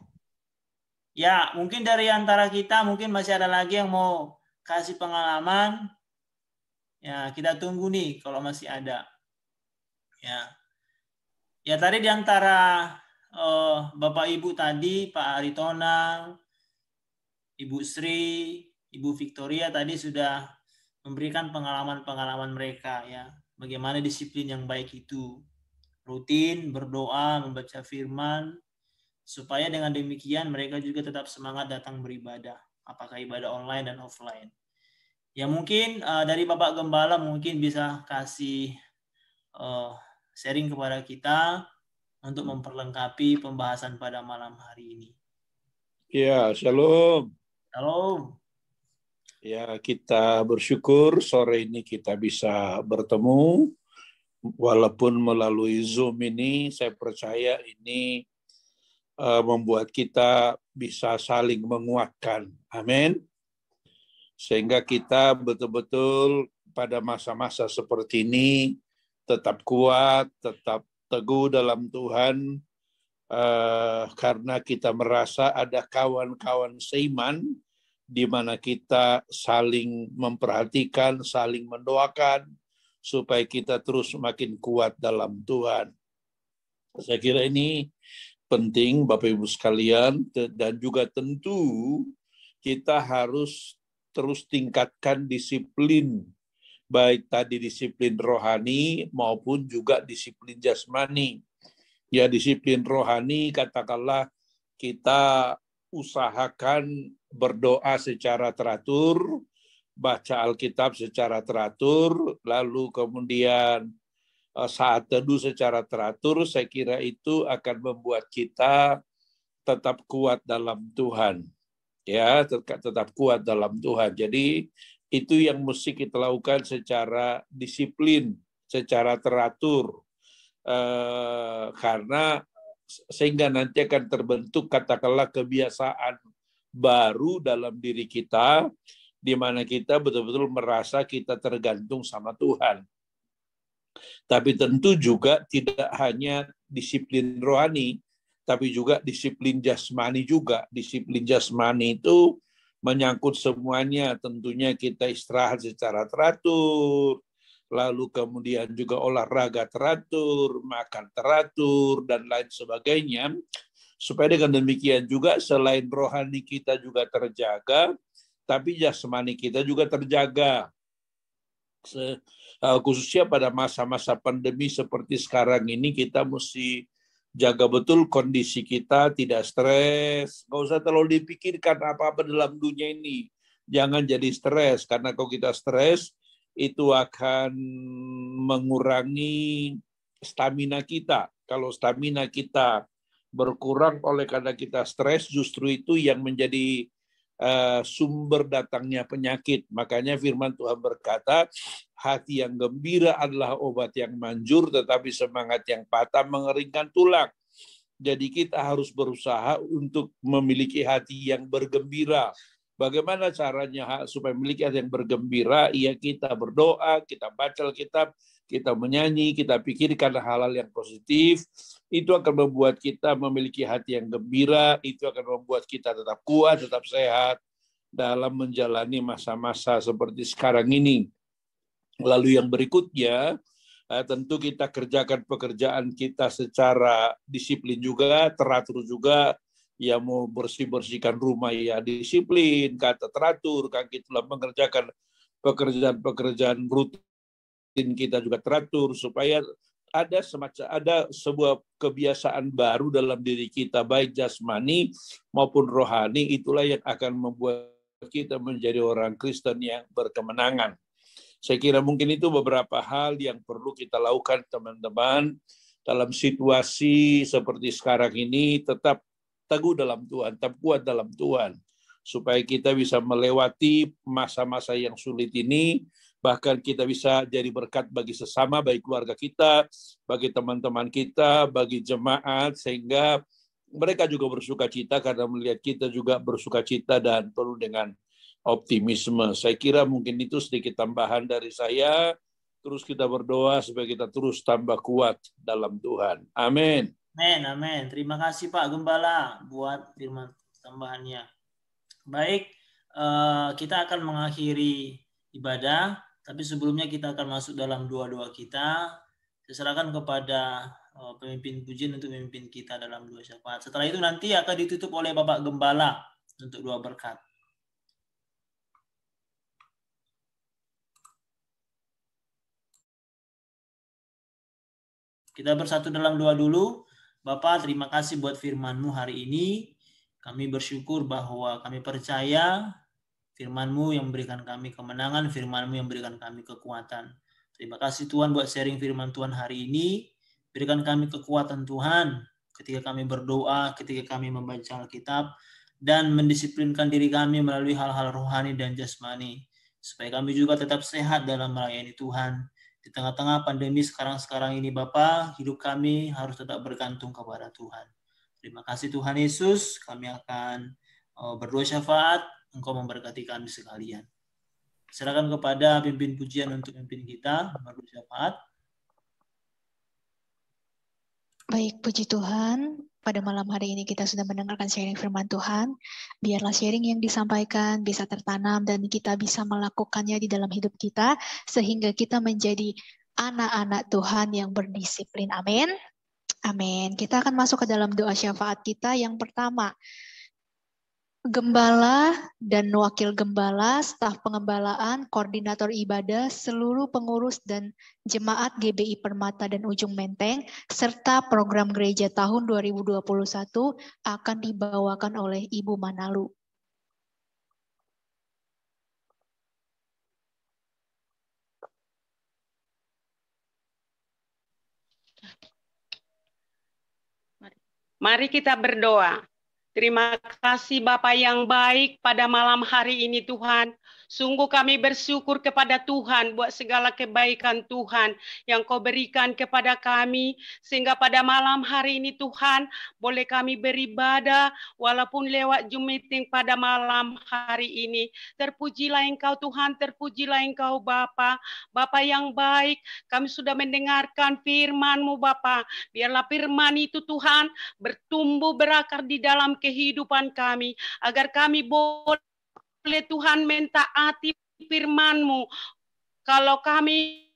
Ya, mungkin dari antara kita mungkin masih ada lagi yang mau kasih pengalaman. Ya, kita tunggu nih kalau masih ada. Ya. Ya, tadi di antara Bapak Ibu tadi, Pak Aritonang, Ibu Sri, Ibu Victoria tadi sudah memberikan pengalaman-pengalaman mereka ya. Bagaimana disiplin yang baik itu. Rutin berdoa, membaca firman, supaya dengan demikian mereka juga tetap semangat datang beribadah, apakah ibadah online dan offline. Ya mungkin dari Bapak Gembala mungkin bisa kasih sharing kepada kita untuk memperlengkapi pembahasan pada malam hari ini. Ya, shalom. Shalom. Ya, kita bersyukur sore ini kita bisa bertemu. Walaupun melalui Zoom ini, saya percaya ini membuat kita bisa saling menguatkan. Amin. Sehingga kita betul-betul pada masa-masa seperti ini tetap kuat, tetap teguh dalam Tuhan, karena kita merasa ada kawan-kawan seiman di mana kita saling memperhatikan, saling mendoakan, supaya kita terus makin kuat dalam Tuhan. Saya kira ini penting Bapak Ibu sekalian, dan juga tentu kita harus terus tingkatkan disiplin, baik tadi disiplin rohani maupun juga disiplin jasmani. Ya, disiplin rohani katakanlah kita usahakan berdoa secara teratur, baca Alkitab secara teratur, lalu kemudian saat teduh secara teratur. Saya kira itu akan membuat kita tetap kuat dalam Tuhan. Ya, tetap kuat dalam Tuhan. Jadi itu yang mesti kita lakukan secara disiplin, secara teratur. Karena sehingga nanti akan terbentuk katakanlah kebiasaan baru dalam diri kita, di mana kita betul-betul merasa kita tergantung sama Tuhan. Tapi tentu juga tidak hanya disiplin rohani, tapi juga disiplin jasmani juga. Disiplin jasmani itu menyangkut semuanya. Tentunya kita istirahat secara teratur, lalu kemudian juga olahraga teratur, makan teratur, dan lain sebagainya. Supaya dengan demikian juga selain rohani kita juga terjaga, tapi jasmani kita juga terjaga. Khususnya pada masa-masa pandemi seperti sekarang ini, kita mesti jaga betul kondisi kita, tidak stres. Nggak usah terlalu dipikirkan apa-apa dalam dunia ini. Jangan jadi stres, karena kalau kita stres, itu akan mengurangi stamina kita. Kalau stamina kita berkurang oleh karena kita stres, justru itu yang menjadi sumber datangnya penyakit. Makanya firman Tuhan berkata, hati yang gembira adalah obat yang manjur, tetapi semangat yang patah mengeringkan tulang. Jadi kita harus berusaha untuk memiliki hati yang bergembira. Bagaimana caranya supaya memiliki hati yang bergembira? Ya kita berdoa, kita baca Alkitab, kita menyanyi, kita pikirkan hal-hal yang positif. Itu akan membuat kita memiliki hati yang gembira, itu akan membuat kita tetap kuat, tetap sehat dalam menjalani masa-masa seperti sekarang ini. Lalu yang berikutnya, tentu kita kerjakan pekerjaan kita secara disiplin juga, teratur juga. Ya mau bersih-bersihkan rumah ya disiplin, kata teratur, kan kita mengerjakan pekerjaan-pekerjaan rutin kita juga teratur, supaya ada sebuah kebiasaan baru dalam diri kita, baik jasmani maupun rohani. Itulah yang akan membuat kita menjadi orang Kristen yang berkemenangan. Saya kira mungkin itu beberapa hal yang perlu kita lakukan, teman-teman, dalam situasi seperti sekarang ini. Tetap teguh dalam Tuhan, tetap kuat dalam Tuhan, supaya kita bisa melewati masa-masa yang sulit ini. Bahkan kita bisa jadi berkat bagi sesama, bagi keluarga kita, bagi teman-teman kita, bagi jemaat, sehingga mereka juga bersuka cita karena melihat kita juga bersuka cita dan penuh dengan optimisme. Saya kira mungkin itu sedikit tambahan dari saya. Terus kita berdoa supaya kita terus tambah kuat dalam Tuhan. Amin. Amin, amin. Terima kasih Pak Gembala buat firman tambahannya. Baik, kita akan mengakhiri ibadah, tapi sebelumnya kita akan masuk dalam doa-doa kita. Saya serahkan kepada pemimpin pujian untuk memimpin kita dalam doa syafaat. Setelah itu nanti akan ditutup oleh Bapak Gembala untuk doa berkat. Kita bersatu dalam doa dulu. Bapak, terima kasih buat firman-Mu hari ini. Kami bersyukur bahwa kami percaya firman-Mu yang memberikan kami kemenangan, firman-Mu yang memberikan kami kekuatan. Terima kasih Tuhan buat sharing firman Tuhan hari ini. Berikan kami kekuatan Tuhan ketika kami berdoa, ketika kami membaca Alkitab, dan mendisiplinkan diri kami melalui hal-hal rohani dan jasmani. Supaya kami juga tetap sehat dalam melayani Tuhan. Di tengah-tengah pandemi sekarang ini Bapa, hidup kami harus tetap bergantung kepada Tuhan. Terima kasih Tuhan Yesus, kami akan berdoa syafaat, Engkau memberkati kami sekalian. Serahkan kepada pimpin pujian untuk memimpin kita, berdoa syafaat. Baik, puji Tuhan. Pada malam hari ini kita sudah mendengarkan sharing firman Tuhan. Biarlah sharing yang disampaikan bisa tertanam dan kita bisa melakukannya di dalam hidup kita sehingga kita menjadi anak-anak Tuhan yang berdisiplin. Amin. Amin. Kita akan masuk ke dalam doa syafaat kita. Yang pertama, Gembala dan wakil gembala, staf pengembalaan, koordinator ibadah, seluruh pengurus dan jemaat GBI Permata dan Ujung Menteng, serta program gereja tahun 2021 akan dibawakan oleh Ibu Manalu. Mari kita berdoa. Terima kasih Bapa yang baik pada malam hari ini Tuhan. Sungguh kami bersyukur kepada Tuhan buat segala kebaikan Tuhan yang Kau berikan kepada kami. Sehingga pada malam hari ini Tuhan boleh kami beribadah walaupun lewat Zoom meeting pada malam hari ini. Terpujilah Engkau Tuhan, terpujilah Engkau Bapa. Bapa yang baik, kami sudah mendengarkan firman-Mu Bapa. Biarlah firman itu Tuhan bertumbuh berakar di dalam kehidupan kami. Agar kami boleh Tuhan mentaati firman-Mu. Kalau kami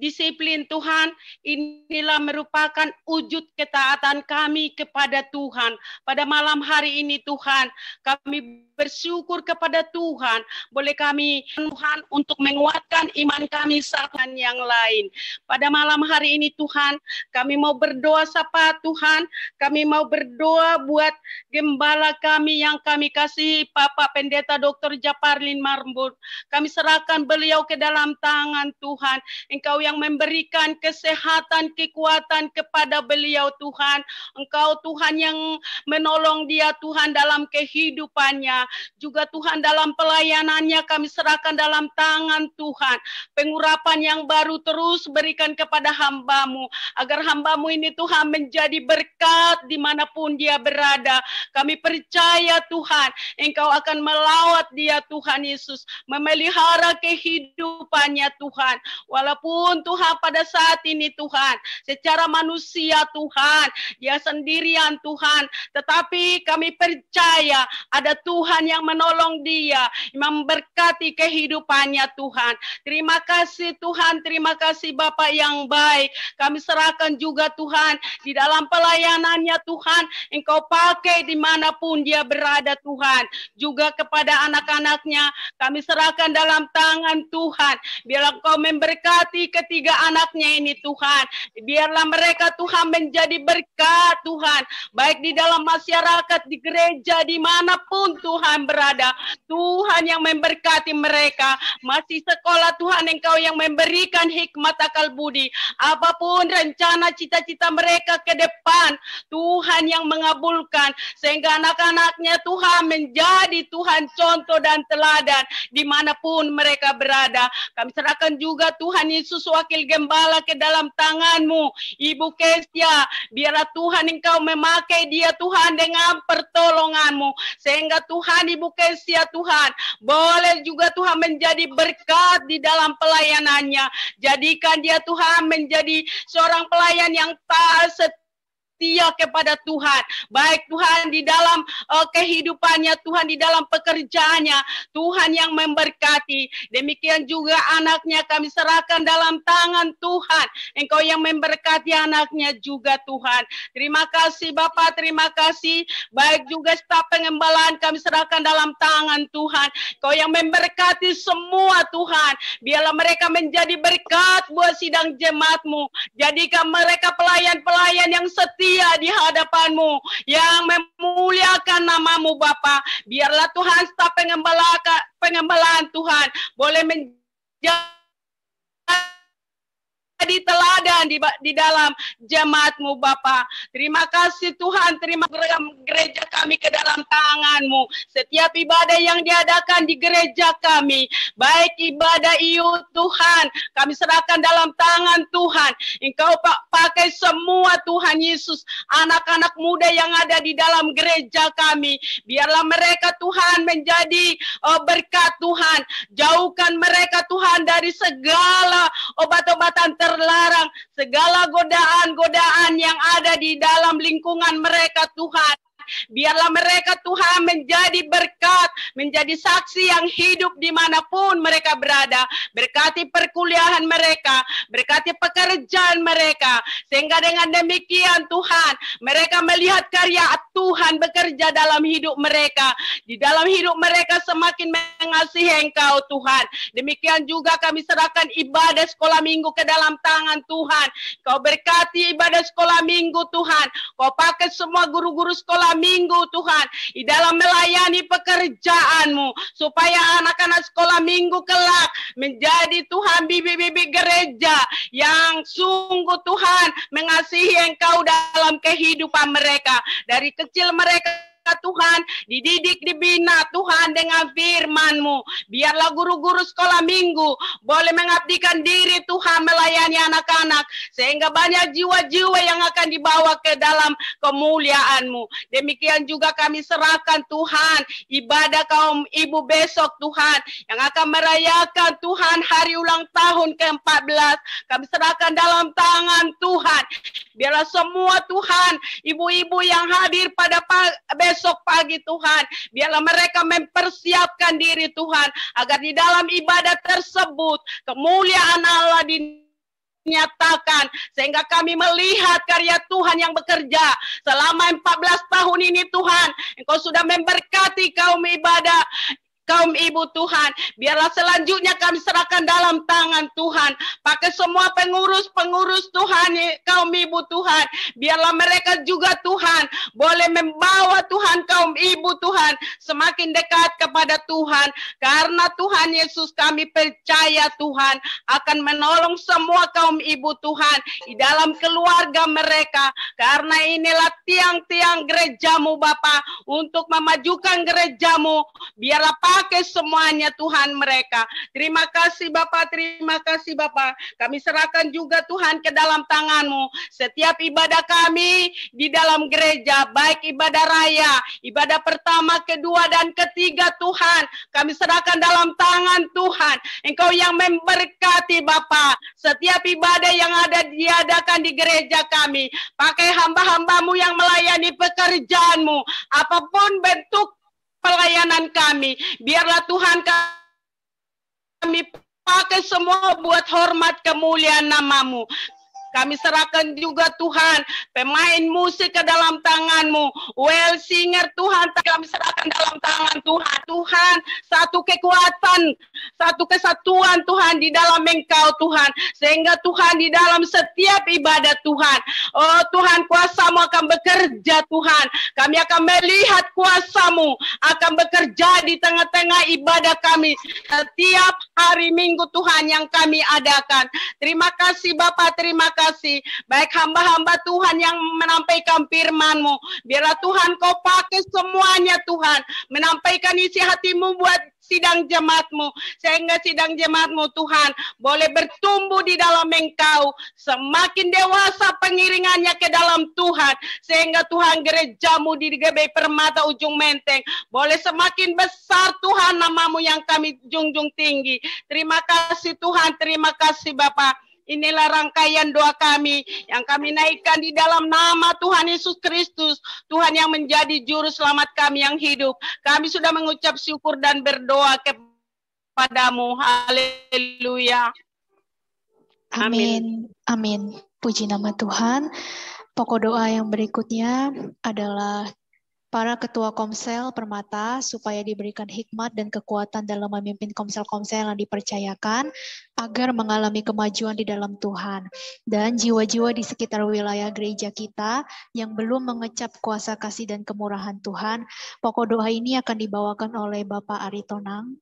disiplin Tuhan, inilah merupakan wujud ketaatan kami kepada Tuhan. Pada malam hari ini Tuhan, kami bersyukur kepada Tuhan, boleh kami Tuhan untuk menguatkan iman kami satu dengan yang lain. Pada malam hari ini Tuhan, kami mau berdoa sapa Tuhan, kami mau berdoa buat gembala kami yang kami kasihi, Bapak Pendeta Dr. Japarlin Marbun. Kami serahkan beliau ke dalam tangan Tuhan. Engkau yang memberikan kesehatan, kekuatan kepada beliau Tuhan. Engkau Tuhan yang menolong dia Tuhan dalam kehidupannya. Juga Tuhan dalam pelayanannya kami serahkan dalam tangan Tuhan. Pengurapan yang baru terus berikan kepada hamba-Mu. Agar hamba-Mu ini Tuhan menjadi berkat dimanapun dia berada. Kami percaya Tuhan, Engkau akan melawat dia Tuhan Yesus. Memelihara kehidupannya Tuhan. Walaupun Tuhan pada saat ini Tuhan, secara manusia Tuhan, dia sendirian Tuhan. Tetapi kami percaya ada Tuhan yang menolong dia, memberkati kehidupannya Tuhan. Terima kasih Tuhan, terima kasih Bapak yang baik. Kami serahkan juga Tuhan, di dalam pelayanannya Tuhan, Engkau pakai dimanapun dia berada Tuhan. Juga kepada anak-anaknya, kami serahkan dalam tangan Tuhan. Biarlah Engkau memberkati ketiga anaknya ini Tuhan. Biarlah mereka Tuhan menjadi berkat Tuhan. Baik di dalam masyarakat, di gereja, dimanapun Tuhan berada. Tuhan yang memberkati mereka. Masih sekolah Tuhan, Engkau yang memberikan hikmat akal budi. Apapun rencana cita-cita mereka ke depan, Tuhan yang mengabulkan. Sehingga anak-anaknya Tuhan menjadi Tuhan contoh dan teladan dimanapun mereka berada. Kami serahkan juga Tuhan Yesus wakil gembala ke dalam tangan-Mu. Ibu Kestia, biarlah Tuhan Engkau memakai dia Tuhan dengan pertolongan-Mu. Sehingga Tuhan Ibu Kestia Tuhan boleh juga Tuhan menjadi berkat di dalam pelayanannya. Jadikan dia Tuhan menjadi seorang pelayan yang taat setia kepada Tuhan. Baik Tuhan di dalam kehidupannya, Tuhan di dalam pekerjaannya, Tuhan yang memberkati. Demikian juga anaknya kami serahkan dalam tangan Tuhan. Engkau yang memberkati anaknya juga Tuhan. Terima kasih Bapak, terima kasih. Baik juga staf pengembalaan kami serahkan dalam tangan Tuhan. Engkau yang memberkati semua Tuhan. Biarlah mereka menjadi berkat buat sidang jemaat-Mu. Jadikan mereka pelayan-pelayan yang setia di hadapan-Mu, yang memuliakan nama-Mu Bapa. Biarlah Tuhan staf pengembalaan Tuhan boleh menjadi teladan di dalam jemaat-Mu Bapa. Terima kasih Tuhan, terima gereja kami ke dalam tangan-Mu. Setiap ibadah yang diadakan di gereja kami, baik ibadah IU Tuhan, kami serahkan dalam tangan Tuhan. Engkau pakai semua Tuhan Yesus, anak-anak muda yang ada di dalam gereja kami. Biarlah mereka Tuhan menjadi berkat Tuhan. Jauhkan mereka Tuhan dari segala obat-obatan terlarang, segala godaan-godaan yang ada di dalam lingkungan mereka Tuhan. Biarlah mereka Tuhan menjadi berkat, menjadi saksi yang hidup dimanapun mereka berada. Berkati perkuliahan mereka, berkati pekerjaan mereka. Sehingga dengan demikian Tuhan, mereka melihat karya Tuhan bekerja dalam hidup mereka. Di dalam hidup mereka semakin mengasihi Engkau Tuhan. Demikian juga kami serahkan ibadah sekolah minggu ke dalam tangan Tuhan. Kau berkati ibadah sekolah minggu Tuhan. Kau pakai semua guru-guru sekolah minggu Tuhan, di dalam melayani pekerjaanmu, supaya anak-anak sekolah minggu kelak menjadi Tuhan bibi-bibi gereja yang sungguh Tuhan mengasihi Engkau dalam kehidupan mereka. Dari kecil mereka Tuhan, dididik, dibina Tuhan dengan firman-Mu. Biarlah guru-guru sekolah minggu boleh mengabdikan diri Tuhan melayani anak-anak, sehingga banyak jiwa-jiwa yang akan dibawa ke dalam kemuliaan-Mu. Demikian juga kami serahkan Tuhan ibadah kaum ibu besok Tuhan, yang akan merayakan Tuhan hari ulang tahun ke-14. Kami serahkan dalam tangan Tuhan. Biarlah semua Tuhan, ibu-ibu yang hadir pada besok pagi Tuhan, biarlah mereka mempersiapkan diri Tuhan, agar di dalam ibadah tersebut kemuliaan Allah dinyatakan, sehingga kami melihat karya Tuhan yang bekerja selama 14 tahun ini Tuhan. Engkau sudah memberkati kaum ibadah, kaum ibu Tuhan. Biarlah selanjutnya kami serahkan dalam tangan Tuhan. Pakai semua pengurus-pengurus Tuhan, kaum ibu Tuhan. Biarlah mereka juga Tuhan boleh membawa Tuhan kaum ibu Tuhan semakin dekat kepada Tuhan. Karena Tuhan Yesus kami percaya Tuhan akan menolong semua kaum ibu Tuhan di dalam keluarga mereka. Karena inilah tiang-tiang gerejamu Bapa, untuk memajukan gerejamu. Biarlah pakai semuanya Tuhan mereka. Terima kasih Bapa, terima kasih Bapa. Kami serahkan juga Tuhan ke dalam tangan-Mu setiap ibadah kami di dalam gereja, baik ibadah raya, ibadah pertama, kedua, dan ketiga Tuhan. Kami serahkan dalam tangan Tuhan. Engkau yang memberkati Bapa setiap ibadah yang ada diadakan di gereja kami. Pakai hamba-hamba-Mu yang melayani pekerjaan-Mu, apapun bentuk pelayanan kami, biarlah Tuhan kami pakai semua buat hormat kemuliaan nama-Mu. Kami serahkan juga Tuhan pemain musik ke dalam tangan-Mu, well singer Tuhan, kami serahkan dalam tangan Tuhan. Tuhan, satu kekuatan, satu kesatuan Tuhan di dalam Engkau Tuhan, sehingga Tuhan di dalam setiap ibadah Tuhan, oh Tuhan, kuasa-Mu akan bekerja Tuhan. Kami akan melihat kuasa-Mu akan bekerja di tengah-tengah ibadah kami setiap hari Minggu Tuhan yang kami adakan. Terima kasih Bapak, terima kasih. Baik hamba-hamba Tuhan yang menampaikan firman-Mu, biarlah Tuhan Kau pakai semuanya Tuhan, menampaikan isi hati-Mu buat sidang jemaat-Mu, sehingga sidang jemaat-Mu Tuhan boleh bertumbuh di dalam Engkau, semakin dewasa pengiringannya ke dalam Tuhan, sehingga Tuhan gereja-Mu di GBI Permata Ujung Menteng boleh semakin besar Tuhan, nama-Mu yang kami junjung tinggi. Terima kasih Tuhan, terima kasih Bapak. Inilah rangkaian doa kami yang kami naikkan di dalam nama Tuhan Yesus Kristus, Tuhan yang menjadi juru selamat kami yang hidup. Kami sudah mengucap syukur dan berdoa kepadamu. Haleluya. Amin. Amin. Puji nama Tuhan. Pokok doa yang berikutnya adalah para ketua Komsel Permata supaya diberikan hikmat dan kekuatan dalam memimpin komsel-komsel yang dipercayakan agar mengalami kemajuan di dalam Tuhan. Dan jiwa-jiwa di sekitar wilayah gereja kita yang belum mengecap kuasa kasih dan kemurahan Tuhan, pokok doa ini akan dibawakan oleh Bapak Ari Tonang.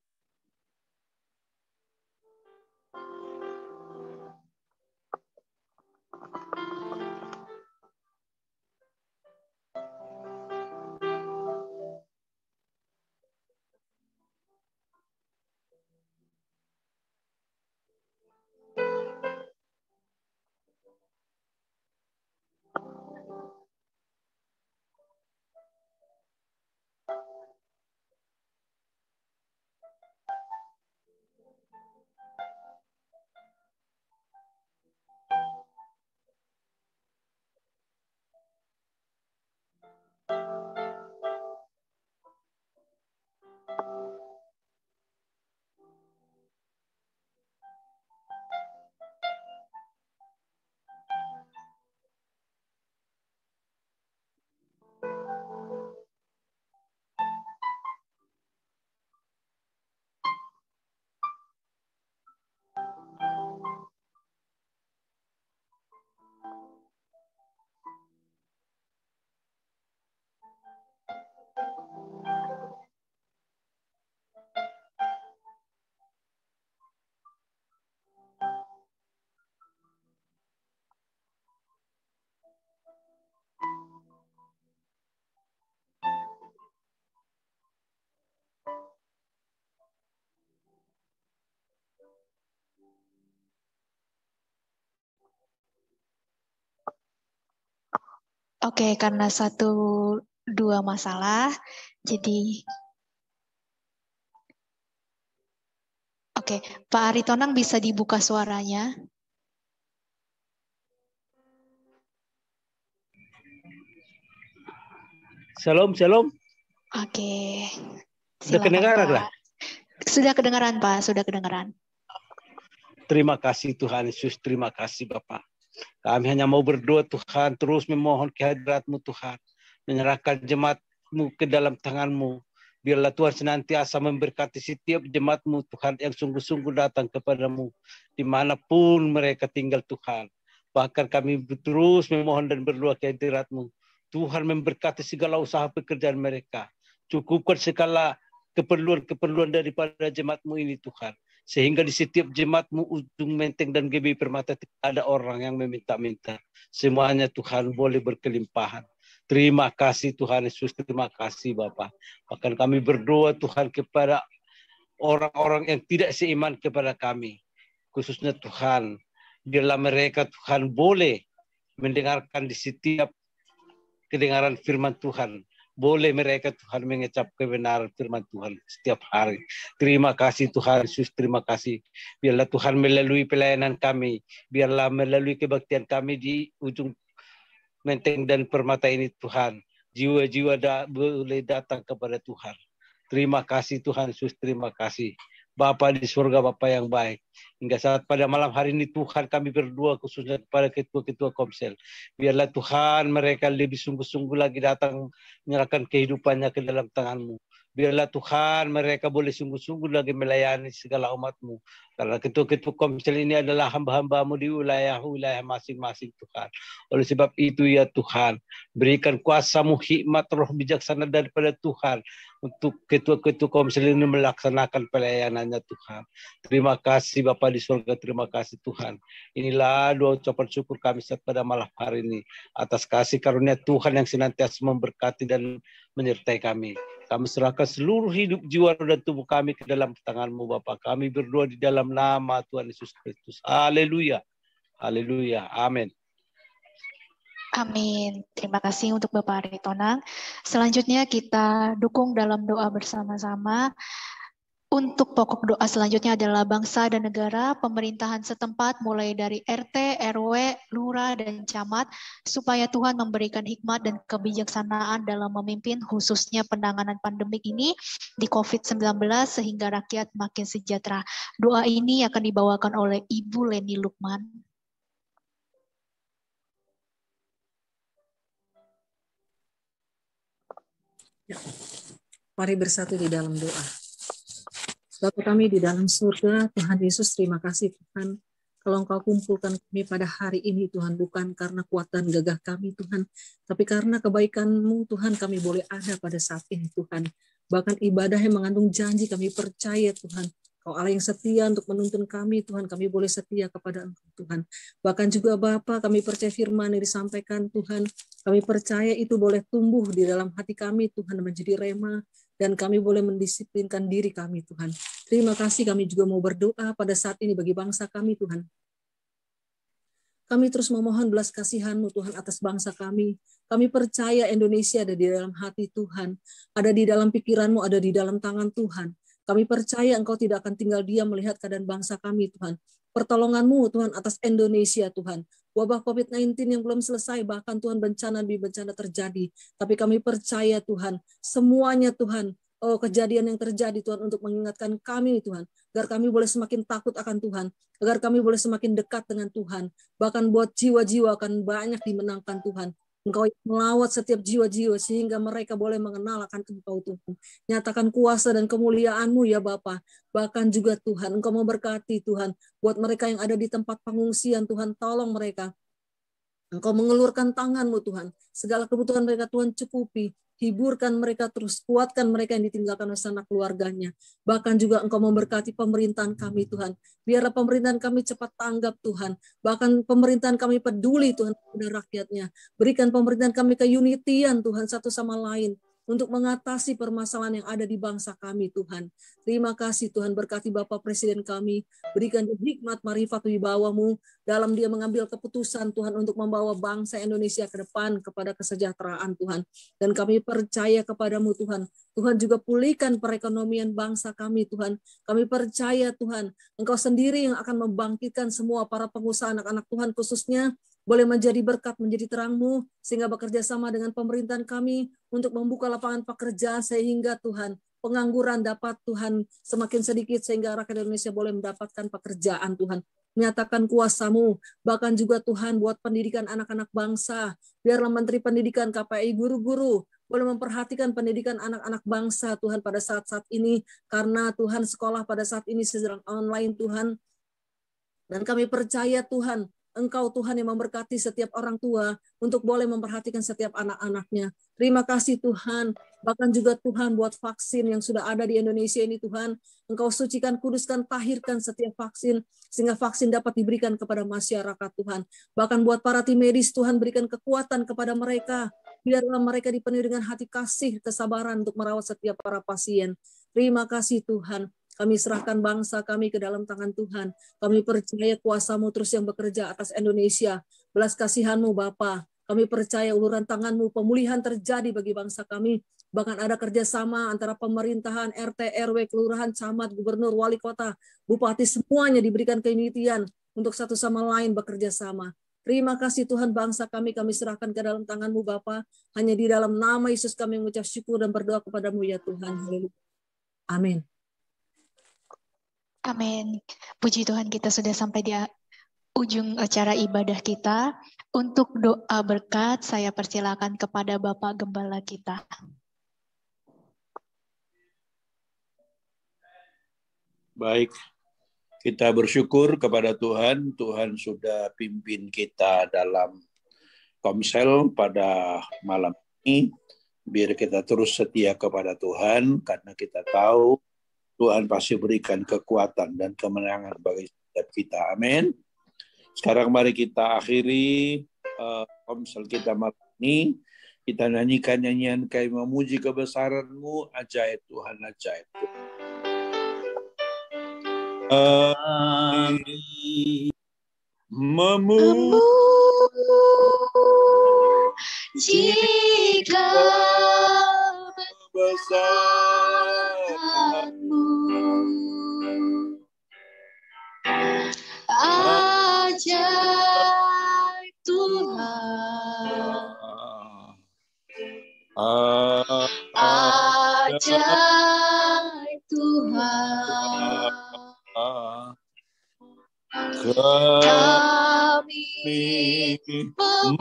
Oke, karena 1-2 masalah, jadi oke, Pak Aritonang bisa dibuka suaranya. Shalom, shalom. Oke. Sudah kedengaran lah? Sudah kedengaran, Pak. Sudah kedengaran. Terima kasih Tuhan Yesus, terima kasih Bapak. Kami hanya mau berdoa Tuhan, terus memohon kehadirat-Mu Tuhan. Menyerahkan jemaat-Mu ke dalam tangan-Mu. Biarlah Tuhan senantiasa memberkati setiap jemaat-Mu Tuhan yang sungguh-sungguh datang kepada-Mu. Dimanapun mereka tinggal Tuhan. Bahkan kami terus memohon dan berdoa kehadirat-Mu. Tuhan memberkati segala usaha pekerjaan mereka. Cukupkan segala keperluan-keperluan daripada jemaat-Mu ini Tuhan. Sehingga di setiap jemaat-Mu Ujung Menteng dan GBI Permata tidak ada orang yang meminta-minta. Semuanya Tuhan boleh berkelimpahan. Terima kasih Tuhan Yesus, terima kasih Bapak. Bahkan kami berdoa Tuhan kepada orang-orang yang tidak seiman kepada kami. Khususnya Tuhan, biarlah mereka Tuhan boleh mendengarkan di setiap kedengaran firman Tuhan. Boleh mereka Tuhan mengecap kebenaran firman Tuhan setiap hari. Terima kasih Tuhan Yesus, terima kasih. Biarlah Tuhan melalui pelayanan kami. Biarlah melalui kebaktian kami di Ujung Menteng dan Permata ini Tuhan. Jiwa-jiwa boleh datang kepada Tuhan. Terima kasih Tuhan Yesus, terima kasih. Bapa di surga, Bapa yang baik. Hingga saat pada malam hari ini Tuhan kami berdoa khususnya kepada ketua-ketua Komsel. Biarlah Tuhan mereka lebih sungguh-sungguh lagi datang menyerahkan kehidupannya ke dalam tangan-Mu. Biarlah Tuhan mereka boleh sungguh-sungguh lagi melayani segala umat-Mu. Karena ketua-ketua Komsel ini adalah hamba-hamba-Mu di wilayah-wilayah masing-masing Tuhan. Oleh sebab itu ya Tuhan, berikan kuasa-Mu, hikmat, roh bijaksana daripada Tuhan. Untuk ketua-ketua Komsel ini melaksanakan pelayanannya Tuhan. Terima kasih Bapa di surga, terima kasih Tuhan. Inilah doa ucapan syukur kami saat pada malam hari ini. Atas kasih karunia Tuhan yang senantiasa memberkati dan menyertai kami. Kami serahkan seluruh hidup, jiwa, dan tubuh kami ke dalam tangan-Mu Bapa. Kami berdoa di dalam nama Tuhan Yesus Kristus. Haleluya. Haleluya. Amin. Amin. Terima kasih untuk Bapak Aritonang. Selanjutnya kita dukung dalam doa bersama-sama. Untuk pokok doa selanjutnya adalah bangsa dan negara, pemerintahan setempat mulai dari RT, RW, lurah, dan camat, supaya Tuhan memberikan hikmat dan kebijaksanaan dalam memimpin khususnya penanganan pandemik ini di COVID-19 sehingga rakyat makin sejahtera. Doa ini akan dibawakan oleh Ibu Leni Lukman. Ya. Mari bersatu di dalam doa. Bapa kami di dalam surga, Tuhan Yesus, terima kasih Tuhan. Kalau Engkau kumpulkan kami pada hari ini Tuhan, bukan karena kuatan gagah kami Tuhan, tapi karena kebaikan-Mu Tuhan kami boleh ada pada saat ini Tuhan. Bahkan ibadah yang mengandung janji kami percaya Tuhan. Kau Allah yang setia untuk menuntun kami Tuhan, kami boleh setia kepada Engkau Tuhan. Bahkan juga Bapa kami percaya firman yang disampaikan Tuhan, kami percaya itu boleh tumbuh di dalam hati kami Tuhan menjadi rema, dan kami boleh mendisiplinkan diri kami Tuhan. Terima kasih, kami juga mau berdoa pada saat ini bagi bangsa kami Tuhan. Kami terus memohon belas kasihan-Mu Tuhan atas bangsa kami. Kami percaya Indonesia ada di dalam hati Tuhan, ada di dalam pikiran-Mu, ada di dalam tangan Tuhan. Kami percaya Engkau tidak akan tinggal diam melihat keadaan bangsa kami Tuhan. Pertolongan-Mu Tuhan atas Indonesia Tuhan. Wabah COVID-19 yang belum selesai, bahkan Tuhan bencana demi bencana terjadi. Tapi kami percaya Tuhan, semuanya Tuhan, kejadian yang terjadi Tuhan untuk mengingatkan kami Tuhan, agar kami boleh semakin takut akan Tuhan, agar kami boleh semakin dekat dengan Tuhan. Bahkan buat jiwa-jiwa akan banyak dimenangkan Tuhan. Engkau melawat setiap jiwa-jiwa sehingga mereka boleh mengenal akan Engkau Tuhan. Nyatakan kuasa dan kemuliaan-Mu ya Bapa. Bahkan juga Tuhan, Engkau memberkati Tuhan. Buat mereka yang ada di tempat pengungsian Tuhan, tolong mereka. Engkau mengelurkan tangan-Mu Tuhan. Segala kebutuhan mereka Tuhan cukupi. Hiburkan mereka terus, kuatkan mereka yang ditinggalkan oleh sanak keluarganya. Bahkan juga Engkau memberkati pemerintahan kami Tuhan. Biarlah pemerintahan kami cepat tanggap Tuhan. Bahkan pemerintahan kami peduli Tuhan kepada rakyatnya. Berikan pemerintahan kami keunitian Tuhan satu sama lain. untuk mengatasi permasalahan yang ada di bangsa kami, Tuhan. Terima kasih Tuhan, berkati Bapak Presiden kami, berikan dia hikmat, marifat, wibawa-Mu dalam dia mengambil keputusan Tuhan untuk membawa bangsa Indonesia ke depan kepada kesejahteraan Tuhan. Dan kami percaya kepadamu Tuhan. Tuhan juga pulihkan perekonomian bangsa kami Tuhan. Kami percaya Tuhan, Engkau sendiri yang akan membangkitkan semua para pengusaha anak-anak Tuhan khususnya boleh menjadi berkat, menjadi terang-Mu, sehingga bekerja sama dengan pemerintahan kami untuk membuka lapangan pekerjaan sehingga Tuhan, pengangguran dapat Tuhan semakin sedikit sehingga rakyat Indonesia boleh mendapatkan pekerjaan Tuhan. Nyatakan kuasa-Mu, bahkan juga Tuhan buat pendidikan anak-anak bangsa. Biarlah Menteri Pendidikan, KPI, guru-guru boleh memperhatikan pendidikan anak-anak bangsa Tuhan pada saat-saat ini, karena Tuhan sekolah pada saat ini sedang online Tuhan. Dan kami percaya Tuhan, Engkau Tuhan yang memberkati setiap orang tua untuk boleh memperhatikan setiap anak-anaknya. Terima kasih Tuhan. Bahkan juga Tuhan buat vaksin yang sudah ada di Indonesia ini Tuhan. Engkau sucikan, kuduskan, tahirkan setiap vaksin sehingga vaksin dapat diberikan kepada masyarakat Tuhan. Bahkan buat para tim medis Tuhan berikan kekuatan kepada mereka. Biarlah mereka dipenuhi dengan hati kasih, kesabaran untuk merawat setiap para pasien. Terima kasih Tuhan. Kami serahkan bangsa kami ke dalam tangan Tuhan. Kami percaya kuasa-Mu terus yang bekerja atas Indonesia. Belas kasihan-Mu Bapa. Kami percaya uluran tangan-Mu, pemulihan terjadi bagi bangsa kami. Bahkan ada kerjasama antara pemerintahan, RT, RW, kelurahan, camat, gubernur, wali kota, bupati, semuanya diberikan keunitian untuk satu sama lain bekerja sama. Terima kasih Tuhan, bangsa kami serahkan ke dalam tangan-Mu Bapa. Hanya di dalam nama Yesus kami mengucap syukur dan berdoa kepada-Mu ya Tuhan. Amin. Amin. Puji Tuhan, kita sudah sampai di ujung acara ibadah kita. Untuk doa berkat, saya persilakan kepada Bapak Gembala kita. Baik, kita bersyukur kepada Tuhan. Tuhan sudah pimpin kita dalam komsel pada malam ini. Biar kita terus setia kepada Tuhan, karena kita tahu Tuhan pasti berikan kekuatan dan kemenangan bagi setiap kita. Amin. Sekarang mari kita akhiri komsel kita malam ini. Kita nyanyikan nyanyian kami memuji kebesaran-Mu, ajaib Tuhan, ajaib Tuhan. Memuji kebesaran-Mu, ajaib Tuhan, ajaib Tuhan. Kami memuji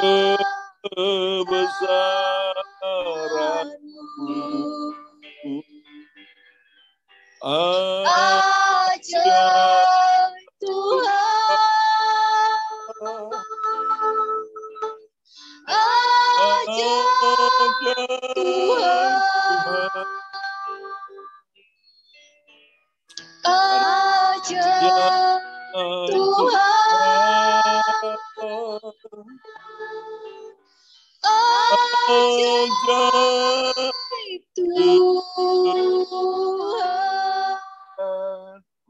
kebesaran-Mu, ajaib Tuhan, ajaib Tuhan, ajaib Tuhan, ajaib Tuhan.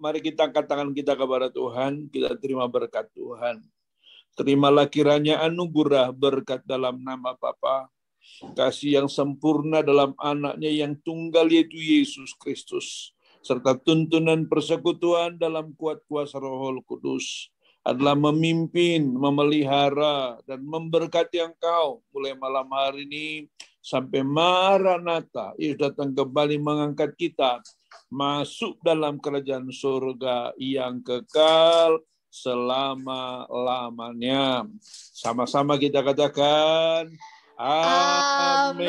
Mari kita angkat tangan kita kepada Tuhan, kita terima berkat Tuhan. Terimalah kiranya anugerah berkat dalam nama Bapa, kasih yang sempurna dalam anaknya yang tunggal yaitu Yesus Kristus, serta tuntunan persekutuan dalam kuat kuasa Roh Kudus adalah memimpin, memelihara, dan memberkati engkau mulai malam hari ini sampai Maranatha. Yesus datang kembali mengangkat kita masuk dalam kerajaan surga yang kekal selama-lamanya. Sama-sama kita katakan, amin.